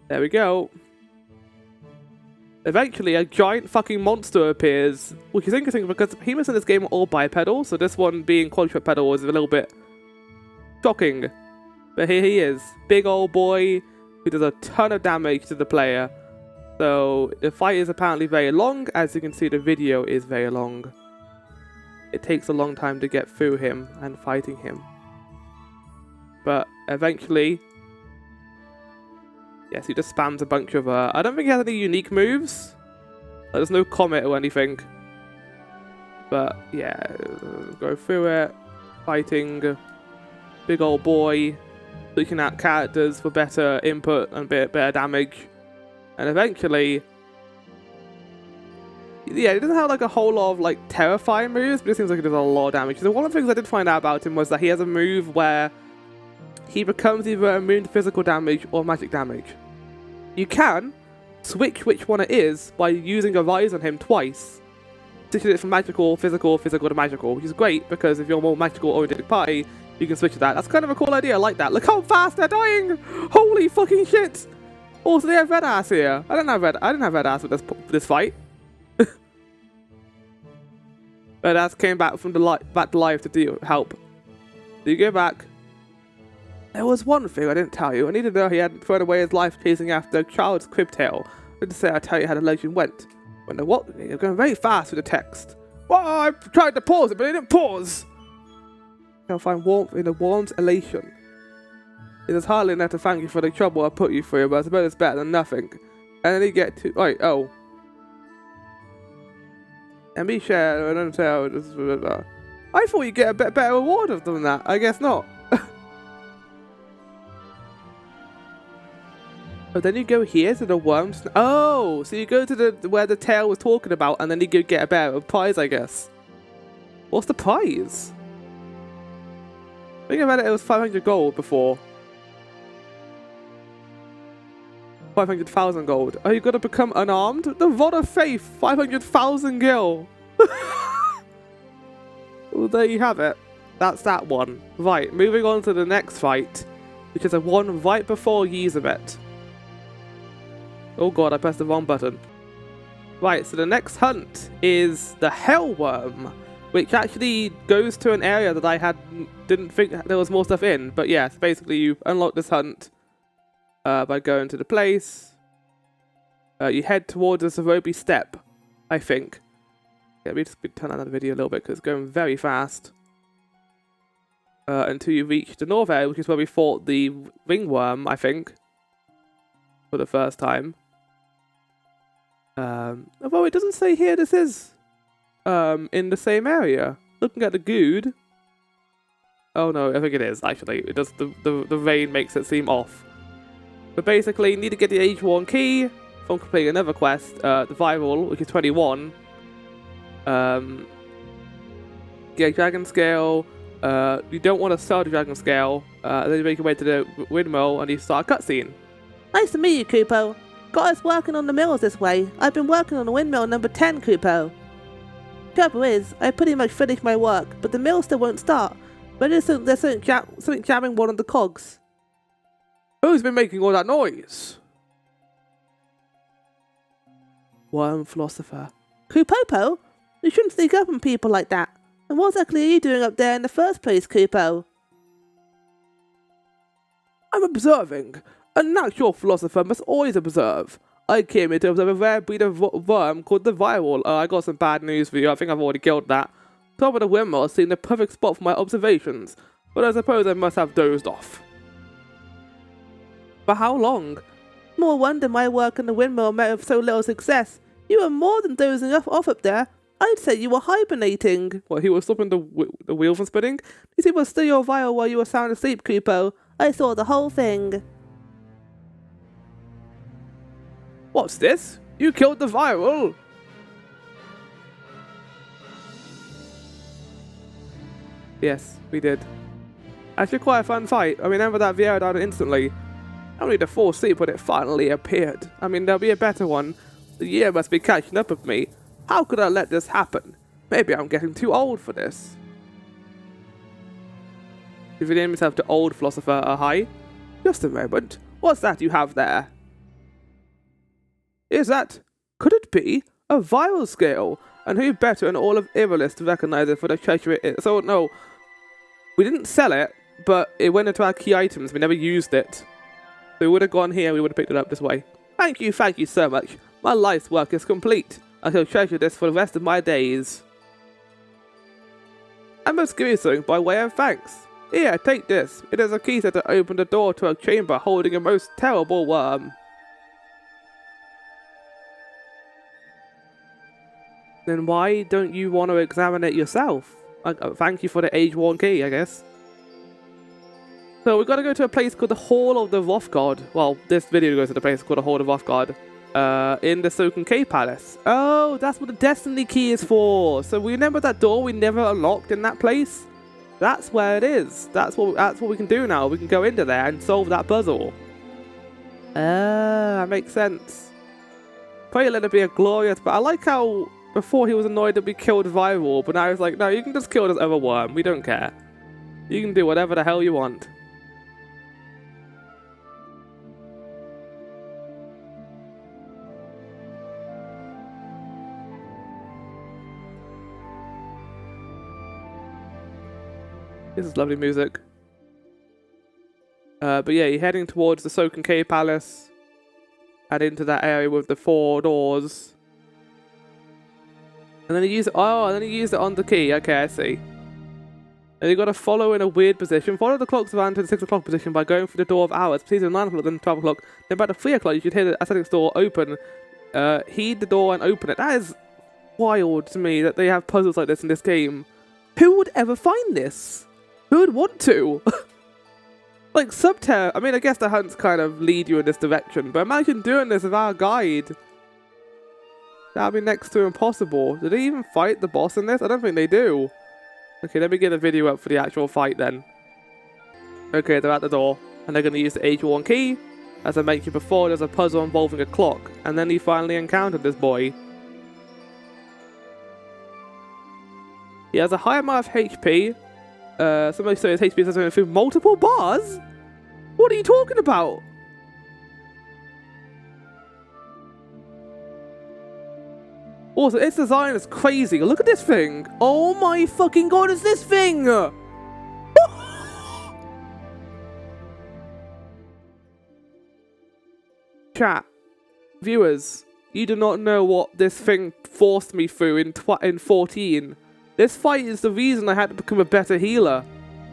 There we go. Eventually, a giant fucking monster appears, which is interesting because the behemoths in this game are all bipedal, so this one being quadrupedal is a little bit shocking. But here he is, big old boy who does a ton of damage to the player. So the fight is apparently very long. As you can see, the video is very long. It takes a long time to get through him and fighting him. But eventually... Yes, he just spams a bunch of... I don't think he has any unique moves. There's no comet or anything. But, yeah, go through it. Fighting. Big old boy. Looking at characters for better input and better damage. And eventually... Yeah, he doesn't have like a whole lot of like terrifying moves, but it seems like he does a lot of damage. So one of the things I did find out about him was that he has a move where he becomes either immune to physical damage or magic damage. You can switch which one it is by using a rise on him twice. Switching it from magical, physical to magical, which is great because if you're a more magical oriented party, you can switch to that. That's kind of a cool idea, I like that. Look how fast they're dying! Holy fucking shit! Also, they have red ass here. I didn't have red ass with this fight. Red ass came back from the back to life to help. So you go back. There was one thing I didn't tell you. I needed to know he hadn't thrown away his life chasing after a child's crib tale. I didn't say I'd tell you how the legend went. When the what? You're going very fast with the text. Well, I tried to pause it, but it didn't pause. I'll find warmth in the warm's elation. It is hardly enough to thank you for the trouble I put you through, but I suppose it's better than nothing. And then you get to... Wait, oh. And be shared, I don't tell. I thought you'd get a bit better reward than that. I guess not. But then you go here to the worms. Oh, so you go to the where the tail was talking about, and then you go get a better prize, I guess. What's the prize? I think I read it was 500 gold before. 500,000 gold. Oh, you got to become unarmed? The Rod of Faith, 500,000 gil. Well, there you have it. That's that one. Right, moving on to the next fight, which is a one right before Yiazmat. Oh god, I pressed the wrong button. Right, so the next hunt is the Hellwyrm, which actually goes to an area that I didn't think there was more stuff in. But yes, basically you unlock this hunt by going to the place. You head towards the Zerobi Steppe, I think. Yeah, let me just turn on that video a little bit because it's going very fast. Until you reach the north area, which is where we fought the ringworm, I think, for the first time. Although it doesn't say here this is in the same area. Looking at the good. Oh no, I think it is actually. It does the rain makes it seem off. But basically, you need to get the Age-worn key from completing another quest, the viral, which is 21. Get a dragon scale. You don't want to sell the dragon scale. Then you make your way to the windmill and you start a cutscene. Nice to meet you, Kupo. Got us working on the mills this way. I've been working on the windmill number 10, Kupo. Trouble is, I pretty much finished my work, but the mill still won't start. But there's something jamming one of the cogs. Who's been making all that noise? Worm philosopher. Kupopo? You shouldn't sneak up on people like that. And what exactly are you doing up there in the first place, Kupo? I'm observing. A natural philosopher must always observe. I came here to observe a rare breed of worm called the viral. I got some bad news for you. I think I've already killed that. Top of the windmill seemed the perfect spot for my observations, but I suppose I must have dozed off. For how long? More wonder my work on the windmill met with so little success. You were more than dozing off up there. I'd say you were hibernating. Well, he was stopping the wheel from spinning? You see, was still your vial while you were sound asleep, Kupo. I saw the whole thing. What's this? You killed the viral! Yes, we did. Actually quite a fun fight. I remember that Viera died instantly. Only to fall asleep when it finally appeared. I mean, there'll be a better one. The year must be catching up with me. How could I let this happen? Maybe I'm getting too old for this. If you name yourself to old philosopher, hi. Just a moment. What's that you have there? Is that... could it be? A viral scale? And who better in all of Ivalice to recognize it for the treasure it is? So, no. We didn't sell it, but it went into our key items. We never used it. So we would have gone here, we would have picked it up this way. Thank you so much. My life's work is complete. I shall treasure this for the rest of my days. I must give you something by way of thanks. Here, take this. It is a key set to open the door to a chamber holding a most terrible worm. Then why don't you want to examine it yourself? Thank you for the age-worn key, I guess. So we've got to go to a place called the Hall of the Rothgod. Well, this video goes to the place called the Hall of Rothgod. In the Soken K Palace. Oh, that's what the Destiny key is for. So we remember that door we never unlocked in that place? That's where it is. That's what we can do now. We can go into there and solve that puzzle. That makes sense. Probably let it be a glorious, but I like how before he was annoyed that we killed Viral, but now he's like, no, you can just kill this other worm. We don't care. You can do whatever the hell you want. This is lovely music. But yeah, you're heading towards the Soken K Palace. And into that area with the 4 doors. And then you use it. Oh, and then you use it on the key. Okay, I see. And you got to follow in a weird position. Follow the clocks around to the 6 o'clock position by going through the door of hours. Proceed to 9 o'clock, then 12 o'clock. Then back to 3 o'clock, you should hear the ascetics door open. Heed the door and open it. That is wild to me that they have puzzles like this in this game. Who would ever find this? Who would want to? Like, Subterra, I mean, I guess the hunts kind of lead you in this direction, but imagine doing this without a guide. That'd be next to impossible. Do they even fight the boss in this? I don't think they do. Okay, let me get a video up for the actual fight then. Okay, they're at the door, and they're going to use the age-worn key. As I mentioned before, there's a puzzle involving a clock, and then you finally encountered this boy. He has a high amount of HP. Somebody says his HP is going through multiple bars? What are you talking about? Also, its design is crazy. Look at this thing. Oh my fucking god, it's this thing! Chat. Viewers, you do not know what this thing forced me through in 14. This fight is the reason I had to become a better healer.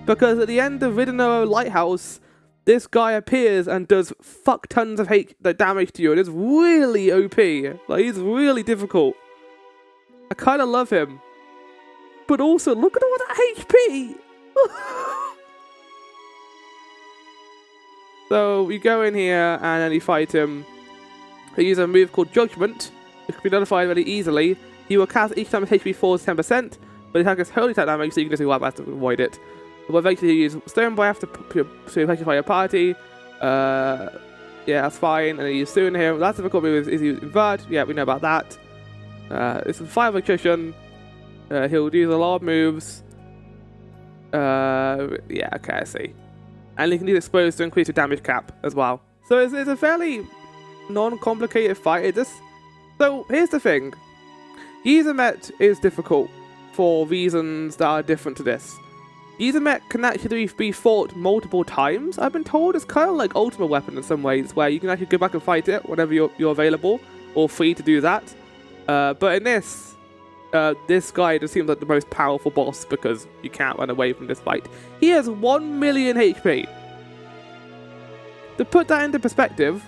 Because at the end of Ridenoa Lighthouse, this guy appears and does fuck tons of damage to you. And it's really OP. Like, he's really difficult. I kind of love him. But also, look at all that HP! So, you go in here and then you fight him. You use a move called Judgment, which can be notified really easily. You will cast each time his HP falls 10%. But it has holy attack damage, so you can just do that to avoid it. But eventually you use Stone Boy after to petrify your party. Yeah, that's fine. And then you use Soon here. That's difficult move is use Invert. Yeah, we know about that. It's a 5 attrition. He'll use a lot of moves. Yeah, okay, I see. And you can use Expose to increase your damage cap as well. So it's a fairly non-complicated fight. So here's the thing. Yiazmat is difficult for reasons that are different to this. Yiazmat can actually be fought multiple times. I've been told it's kind of like Ultimate Weapon in some ways, where you can actually go back and fight it whenever you're available or free to do that. But in this guy just seems like the most powerful boss because you can't run away from this fight. He has 1 million HP. To put that into perspective,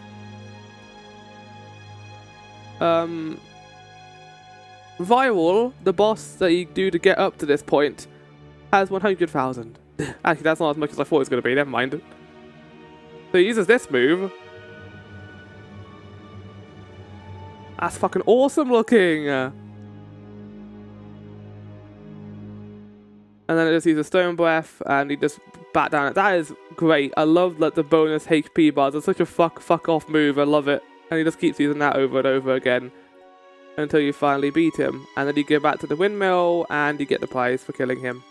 Viral, the boss that you do to get up to this point, has 100,000. Actually, that's not as much as I thought it was going to be. Never mind. So he uses this move. That's fucking awesome looking. And then it just uses Stone Breath, and he just bat down it. That is great. I love like the bonus HP bars. It's such a fuck off move. I love it. And he just keeps using that over and over again until you finally beat him. And then you go back to the windmill, and you get the prize for killing him.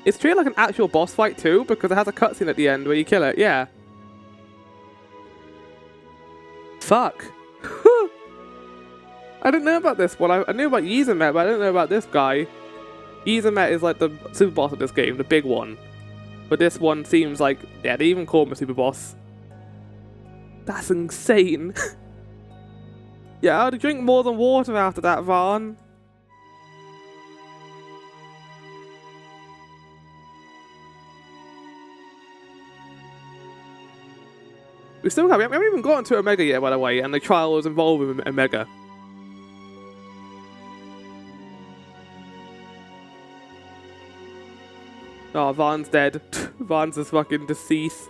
It's treated like an actual boss fight too, because it has a cutscene at the end where you kill it. Yeah. Fuck. I didn't know about this one. I knew about Yiazmat, but I didn't know about this guy. Yiazmat is like the super boss of this game, the big one. But this one seems like, yeah, they even call him a super boss. That's insane. Yeah, I'd drink more than water after that, Varn. We haven't even gotten to Omega yet, by the way, and the trial was involved with Omega. Oh, Varn's dead. Varn's is fucking deceased.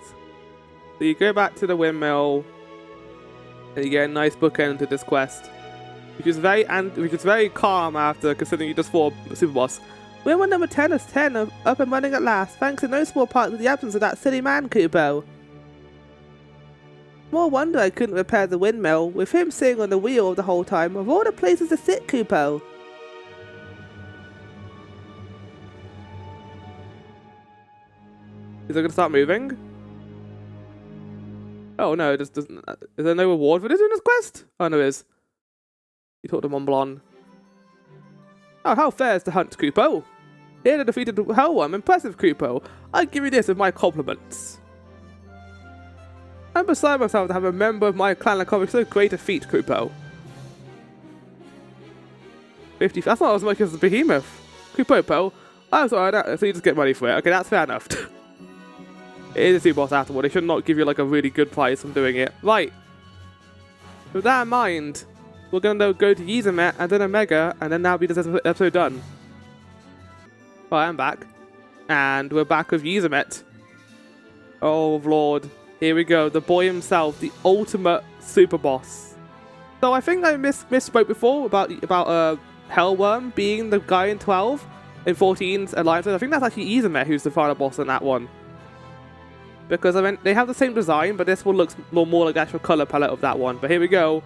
So you go back to the windmill, and you get a nice bookend to this quest, which is very calm after considering you just fought a super boss. Windmill number 10 is 10 up and running at last, thanks in no small part to the absence of that silly man, Kupo. More wonder I couldn't repair the windmill, with him sitting on the wheel the whole time, of all the places to sit, Kupo. Is it going to start moving? Oh no, it just doesn't. Is there no reward for this in this quest? Oh no, there is. You talked to Mont Blanc. Oh, how fair is the hunt, Kupo? Here to defeated Hellwyrm. Impressive, Kupo. I give you this as my compliments. I'm beside myself to have a member of my clan accomplish so great a feat, Kupo. 50. That's not as much as the Behemoth. Kupo. I'm sorry, so you just get money for it. Okay, that's fair enough. It is a super boss after all. They should not give you like a really good price from doing it. Right. With that in mind, we're going to go to Yiazmat and then Omega, and then that'll be this episode done. Right, I'm back. And we're back with Yiazmat. Oh, Lord. Here we go. The boy himself, the ultimate super boss. So I think I misspoke before about Hellwyrm being the guy in 12, in 14's Alliance. I think that's actually Yiazmat who's the final boss in that one. Because I mean, they have the same design, but this one looks more like the actual colour palette of that one. But here we go.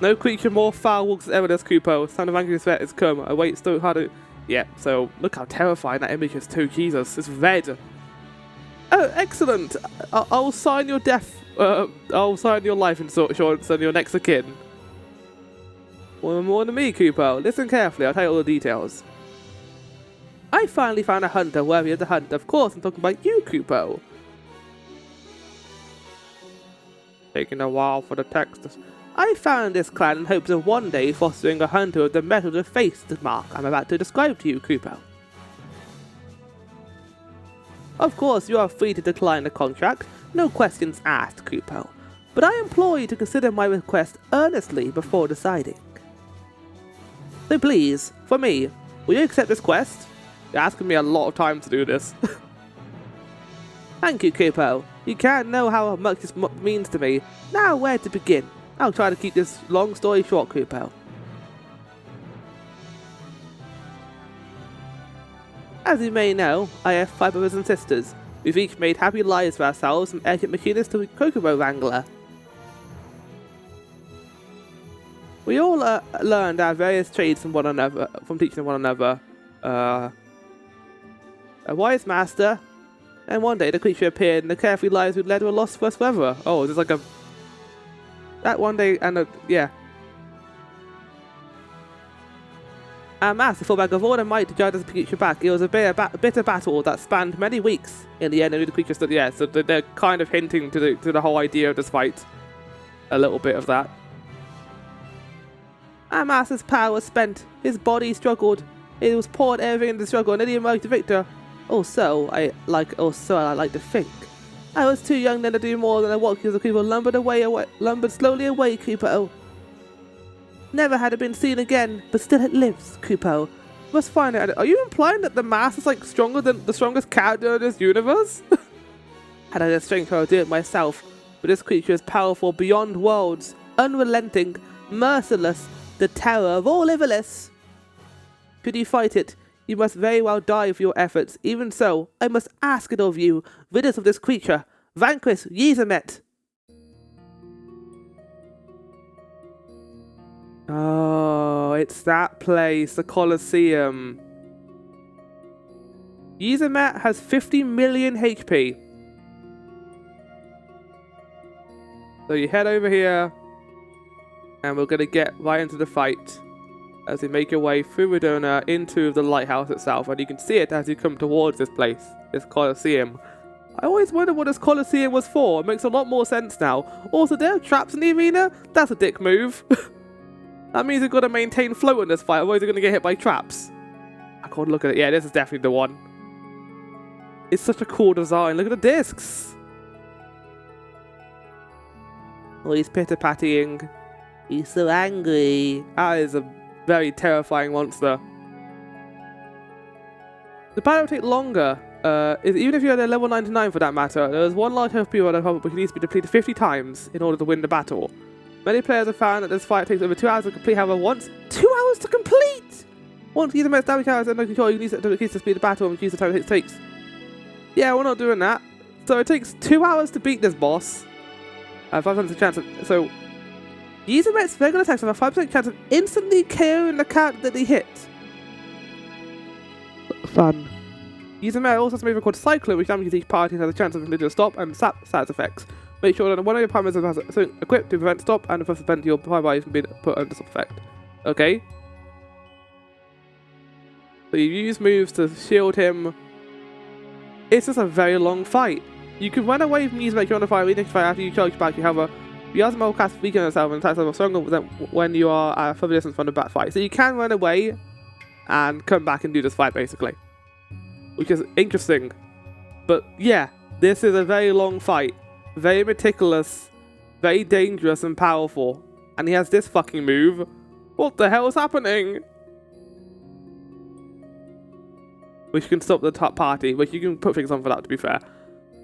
No creature more foul walks as ever does, Kupo. Sound of angry sweat is come. I wait so hard to... Yeah, so look how terrifying that image is too. Jesus, it's red. Oh, excellent. I'll sign your death. I'll sign your life insurance on your next of kin. Well, more than me, Kupo. Listen carefully. I'll tell you all the details. I finally found a hunter worthy of the hunt. Of course, I'm talking about you, Kupo. Taking a while for the text. I found this clan in hopes of one day fostering a hunter with the metal to face the mark I'm about to describe to you, Kupo. Of course, you are free to decline the contract, no questions asked, Kupo, but I implore you to consider my request earnestly before deciding. So please, for me, will you accept this quest? You're asking me a lot of time to do this. Thank you, Kupo. You can't know how much this means to me. Now where to begin? I'll try to keep this long story short, Kupo. As you may know, I have 5 brothers and sisters. We've each made happy lives for ourselves, from etiquette machinist to Kokobo Wrangler. We all learned our various trades from one another, from teaching one another. A wise master, and one day the creature appeared, and the carefree lives we led were lost for us forever. Oh, there's like a... That one day, and yeah. Our master fought back with all their might to drive the creature back. It was a bitter battle that spanned many weeks. In the end, only the creature stood. Yeah, so they're kind of hinting to the whole idea of this fight. A little bit of that. Our master's power was spent. His body struggled. It was poured everything into the struggle, and then he emerged the victor. So I like to think. I was too young then to do more than I walked because the creeper lumbered slowly away, Kupo. Never had it been seen again, but still it lives, Kupo. Must find it. Are you implying that the mask is like stronger than the strongest character in this universe? Had I the strength, I would do it myself. But this creature is powerful beyond worlds, unrelenting, merciless, the terror of all Ivalice. Could you fight it? You must very well die for your efforts. Even so, I must ask it of you. Rid us of this creature. Vanquish Yiazmat. Oh, it's that place, the Colosseum. Yiazmat has 50 million HP. So you head over here, and we're going to get right into the fight as you make your way through Redona into the lighthouse itself. And you can see it as you come towards this place, this Colosseum. I always wondered what this Colosseum was for. It makes a lot more sense now. Also, there are traps in the arena? That's a dick move. That means you've got to maintain flow in this fight, otherwise you're going to get hit by traps. I can't look at it. Yeah, this is definitely the one. It's such a cool design. Look at the discs. Oh, he's pitter-pattying. He's so angry. That is a very terrifying monster. The battle will take longer. Even if you're at a level 99 for that matter, there's one large health people that which needs to be depleted 50 times in order to win the battle. Many players have found that this fight takes over 2 hours to complete, however, once 2 hours to complete! Once you use the most damage hours under control, you can use it to increase the speed of battle and reduce the time it takes. Yeah, we're not doing that. So it takes 2 hours to beat this boss. 5% chance of... So, Yiazmat's regular attacks have a 5% chance of instantly KOing the cat that they hit. Fun. Yiazmat also has a move called Cyclone, which damages each party and has a chance of individual stop and status effects. Make sure that one of your primers has something equipped to prevent stop and to prevent your primary from being put under stop effect. Okay? So you use moves to shield him. It's just a very long fight. You can run away from Yiazmat on the fire, even after you charge back. However, Yiazmat will cast weaken yourself and attacks are stronger than when you are at a further distance from the bat fight. So you can run away and come back and do this fight basically. Which is interesting. But yeah, this is a very long fight. Very meticulous, very dangerous and powerful. And he has this fucking move. What the hell is happening? Which can stop the top party, which you can put things on for that, to be fair.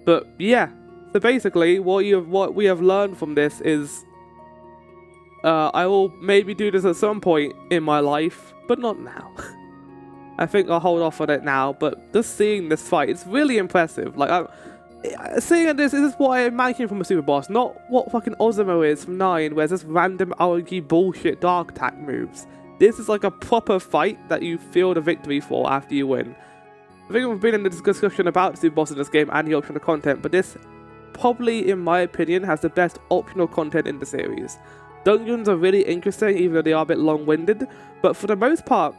But yeah, so basically what we have learned from this is I will maybe do this at some point in my life, but not now. I think I'll hold off on it now, but just seeing this fight, it's really impressive. Like, seeing this is what I imagine from a super boss, not what fucking Osmo is from 9, where it's just random RNG bullshit dark attack moves. This is like a proper fight that you feel the victory for after you win. I think we've been in this discussion about the super boss in this game and the optional content, but this probably, in my opinion, has the best optional content in the series. Dungeons are really interesting, even though they are a bit long-winded, but for the most part,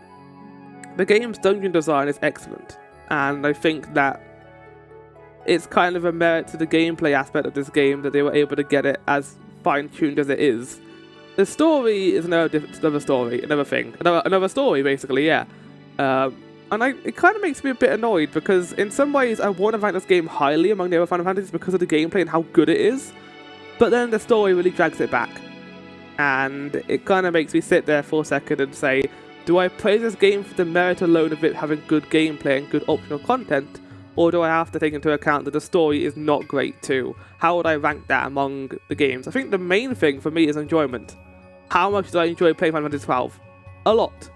the game's dungeon design is excellent, and I think that it's kind of a merit to the gameplay aspect of this game that they were able to get it as fine-tuned as it is. The story is another story, another story basically, yeah. And it kind of makes me a bit annoyed because in some ways I want to rank this game highly among the other Final Fantasies because of the gameplay and how good it is, but then the story really drags it back. And it kind of makes me sit there for a second and say, do I praise this game for the merit alone of it having good gameplay and good optional content, or do I have to take into account that the story is not great too? How would I rank that among the games? I think the main thing for me is enjoyment. How much did I enjoy playing Final Fantasy XII? A lot.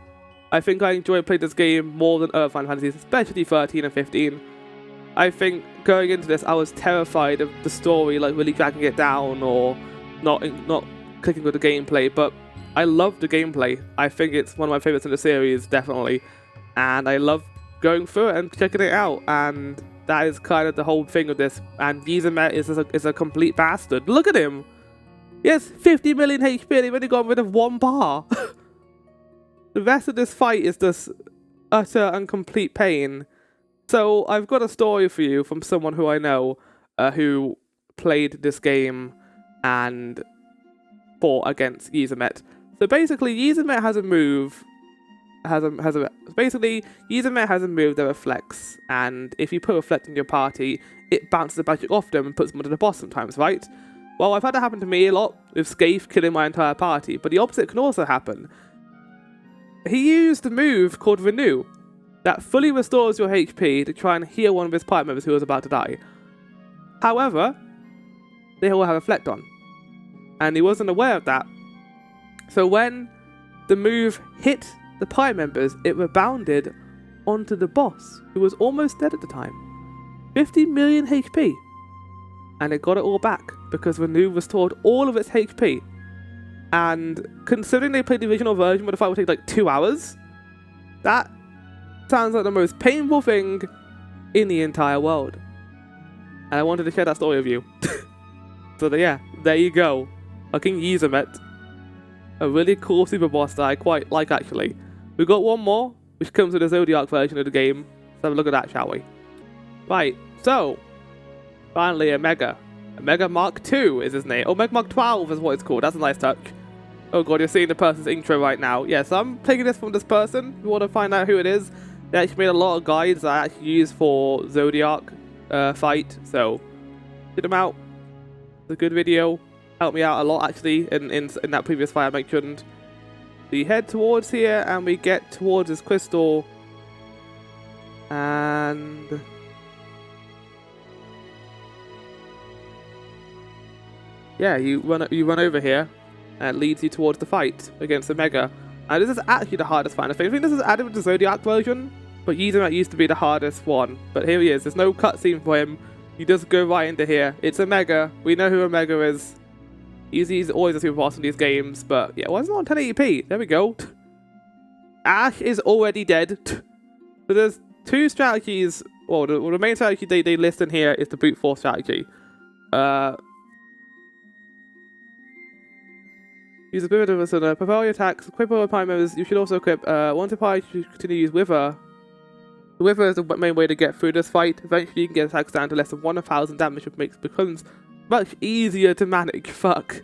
I think I enjoyed playing this game more than other Final Fantasies, especially 13 and 15. I think going into this, I was terrified of the story, like really dragging it down or not clicking with the gameplay, but I love the gameplay. I think it's one of my favorites in the series, definitely. And I love going through it and checking it out, and that is kind of the whole thing of this. And Yiazmat is a complete bastard. Look at him! He has 50 million HP and they've only got rid of one bar. The rest of this fight is just utter and complete pain. So I've got a story for you from someone who I know who played this game and fought against Yiazmat. So basically, Yiazmat has a move. Yiazmat has a move that reflects, and if you put reflect in your party, it bounces the magic off them and puts them under the boss sometimes, right? Well, I've had that happen to me a lot, with Scathe killing my entire party, but the opposite can also happen. He used a move called Renew, that fully restores your HP to try and heal one of his party members who was about to die. However, they all have a Reflect on, and he wasn't aware of that. So when the move hit the party members, it rebounded onto the boss, who was almost dead at the time. 50 million HP. And it got it all back, because Renew restored all of its HP. And considering they played the original version where the fight would take like 2 hours, that sounds like the most painful thing in the entire world. And I wanted to share that story with you. So yeah, there you go. Fucking Yiazmat. A really cool super boss that I quite like, actually. We've got one more, which comes with the Zodiac version of the game. Let's have a look at that, shall we? Right, so finally a Mega. A Mega Mark II is his name. Oh, Mega Mark 12 is what it's called. That's a nice touch. Oh god, you're seeing the person's intro right now. Yes, I'm taking this from this person. If you want to find out who it is, they actually made a lot of guides that I actually use for Zodiac fight. So, check them out. It's a good video. Helped me out a lot, actually, in that previous fight I mentioned. We head towards here, and we get towards this crystal. And yeah, you run over here, and it leads you towards the fight against the Mega. And this is actually the hardest fight. I think this is added with the Zodiac version, but Yiazmat used to be the hardest one. But here he is. There's no cutscene for him. You just go right into here. It's a Mega. We know who a Mega is. He's always a super boss in these games, but yeah, well, it's not on 1080p. There we go. Ash is already dead. So there's two strategies. Well, the main strategy they list in here is the brute force strategy. Use a bit of a sort of prepare your attacks, equip all prime members. You should also equip once a party should continue to use Wither. The Wither is the main way to get through this fight. Eventually you can get attacks down to less than 1,000 damage, which becomes much easier to manage. Fuck.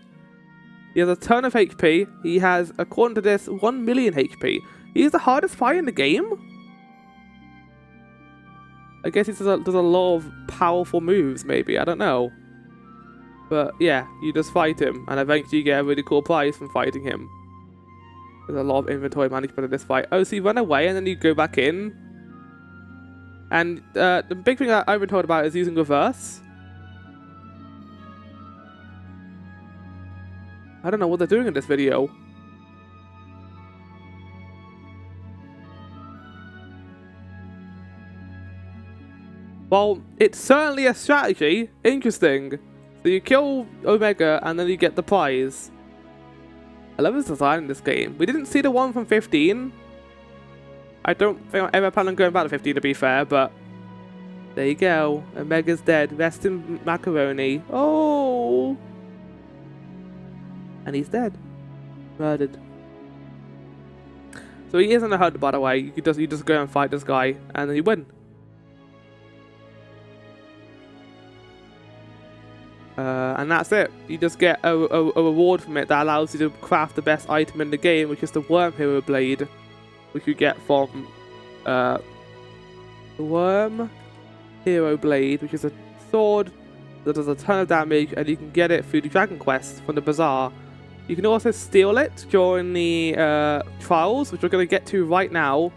He has a ton of HP. He has, according to this, 1 million HP. He's the hardest fight in the game. I guess he does a lot of powerful moves, maybe. I don't know. But yeah, you just fight him, and eventually you get a really cool prize from fighting him. There's a lot of inventory management in this fight. Oh, so you run away and then you go back in. And the big thing that I've been told about is using reverse. I don't know what they're doing in this video. Well, it's certainly a strategy. Interesting. So you kill Omega and then you get the prize. I love his design in this game. We didn't see the one from 15. I don't think I ever plan on going back to 15, to be fair, but there you go. Omega's dead. Rest in macaroni. Oh! And he's dead. Murdered. So he isn't a HUD, by the way. You just go and fight this guy, and then you win. And that's it. You just get a reward from it that allows you to craft the best item in the game, which is the Worm Hero Blade, which you get from the Worm Hero Blade, which is a sword that does a ton of damage, and you can get it through the Dragon Quest from the Bazaar. You can also steal it during the trials, which we're going to get to right now.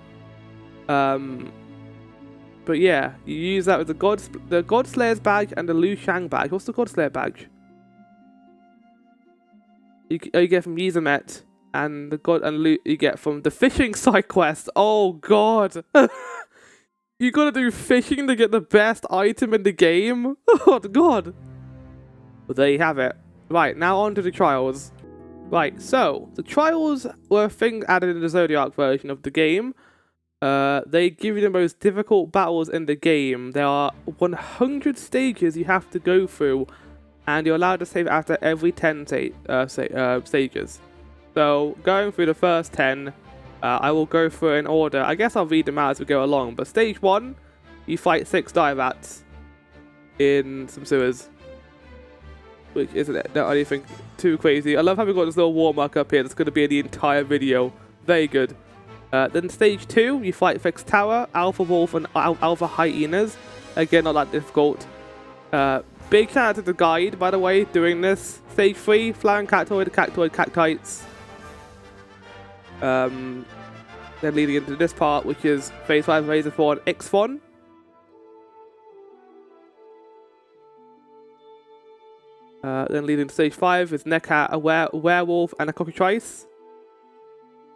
But yeah, you use that with the Godslayer's badge and the Lu Shang badge. What's the Godslayer badge? You get from Yiazmat, and you get from the fishing side quest. Oh god, you gotta do fishing to get the best item in the game. Oh god. Well, there you have it. Right, now on to the trials. Right, so the trials were a thing added in the Zodiac version of the game. They give you the most difficult battles in the game. There are 100 stages you have to go through, and you're allowed to save after every 10 stages. So, going through the first 10, I will go through in order. I guess I'll read them out as we go along. But stage 1, you fight 6 dire rats in some sewers, which isn't anything too crazy. I love how we've got this little warm-up up here that's going to be in the entire video. Very good. Then stage 2, you fight Fix Tower, Alpha Wolf, and Alpha Hyenas. Again, not that difficult. Big shout out to the guide, by the way, doing this. Stage 3, Flowering Cactoid, Cactoid, Cactites. Then leading into this part, which is Phase 5, Razor 4, and XII. Then leading to Stage 5 is Neckhat, a Werewolf, and a Cockatrice.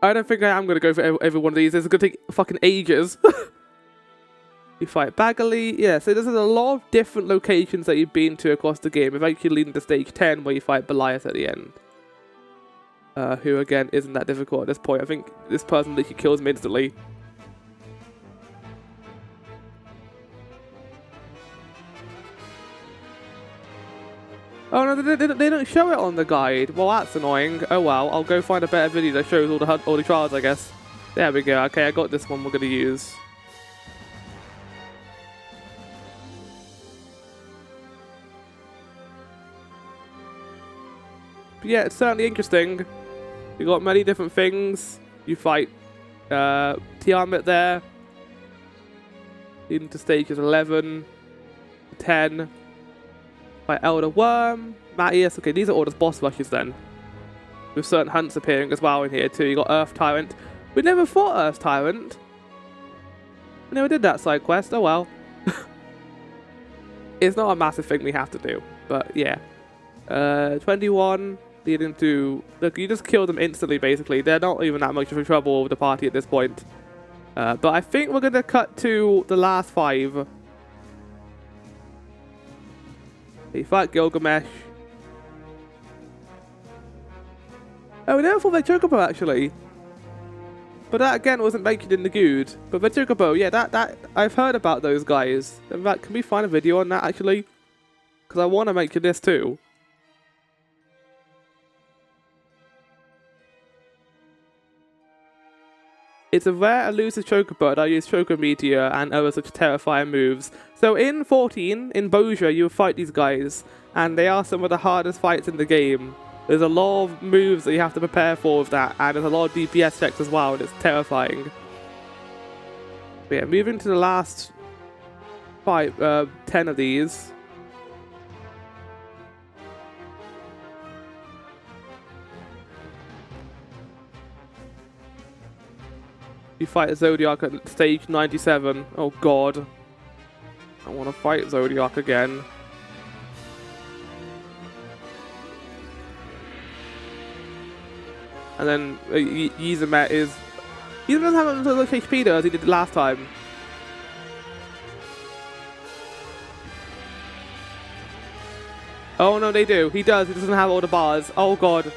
I don't think I am going to go for every one of these. This is going to take fucking ages. You fight Baggly. Yeah, so there's a lot of different locations that you've been to across the game. Eventually leading to Stage 10, where you fight Goliath at the end. Who, again, isn't that difficult at this point. I think this person literally kills him instantly. Oh no, they don't show it on the guide. Well, that's annoying. Oh well, I'll go find a better video that shows all the trials, I guess. There we go. Okay, I got this one we're going to use. But yeah, it's certainly interesting. You got many different things. You fight Tiamat there. Into stages 11, 10. By Elder Worm, Mattias. Okay, these are all just boss rushes then. With certain hunts appearing as well in here too. You got Earth Tyrant. We never fought Earth Tyrant. We never did that side quest. Oh well. It's not a massive thing we have to do. But yeah. 21 leading to... Look, you just kill them instantly basically. They're not even that much of a trouble with the party at this point. But I think we're going to cut to the last 5. You fight Gilgamesh. Oh, we never fought the Chocobo actually. But that again wasn't mentioned in the guide. But the Chocobo, yeah, that I've heard about those guys. In fact, can we find a video on that actually? Because I want to mention this too. It's a rare elusive Chocobo that uses Choco Meteor and other such terrifying moves. So in 14, in Boja, you fight these guys, and they are some of the hardest fights in the game. There's a lot of moves that you have to prepare for with that, and there's a lot of DPS checks as well, and it's terrifying. But yeah, moving to the last 10 of these. You fight a Zodiac at stage 97. Oh god. I want to fight Zodiac again. And then Yiazmat is... He doesn't have as much HP though as he did last time. Oh no, they do. He does. He doesn't have all the bars. Oh god.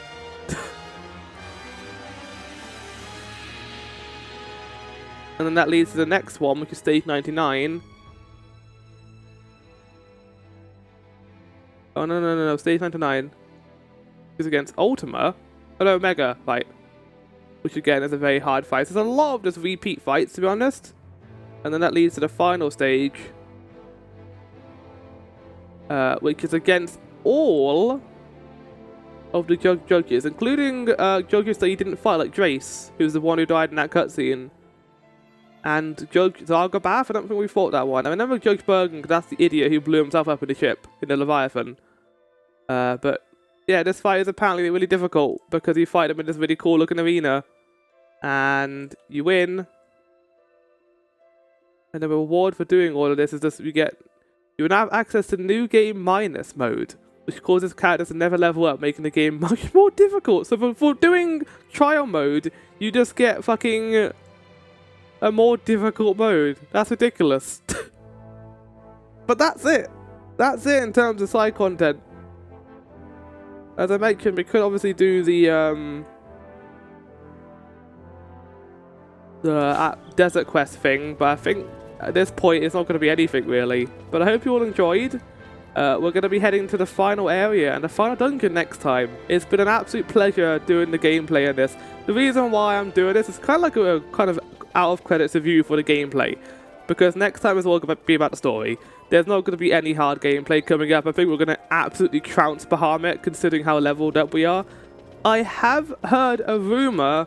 And then that leads to the next one, which is stage 99. Oh, no. Stage 99 is against Ultima. Oh, no, Omega fight. Which, again, is a very hard fight. There's a lot of just repeat fights, to be honest. And then that leads to the final stage. Which is against all of the judges, including judges that you didn't fight, like Drace, who's the one who died in that cutscene. And Judge Zargabath, I don't think we fought that one. I remember Judge Bergen, because that's the idiot who blew himself up in the ship, in the Leviathan. But, yeah, this fight is apparently really difficult, because you fight them in this really cool looking arena. And you win. And the reward for doing all of this is just you will have access to New Game Minus mode, which causes characters to never level up, making the game much more difficult. So for doing trial mode, you just get fucking... a more difficult mode. That's ridiculous. But that's it. That's it in terms of side content. As I mentioned, we could obviously do the desert quest thing, but I think at this point it's not going to be anything really. But I hope you all enjoyed. We're going to be heading to the final area and the final dungeon next time. It's been an absolute pleasure doing the gameplay in this. The reason why I'm doing this is kind of like a kind of out of credits review for the gameplay, because next time it's all going to be about the story. There's not going to be any hard gameplay coming up. I think we're going to absolutely trounce Behemoth, considering how leveled up we are. I have heard a rumor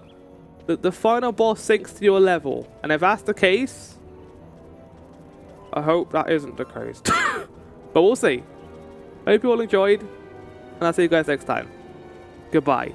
that the final boss sinks to your level, and if that's the case, I hope that isn't the case. But we'll see. I hope you all enjoyed, and I'll see you guys next time. Goodbye.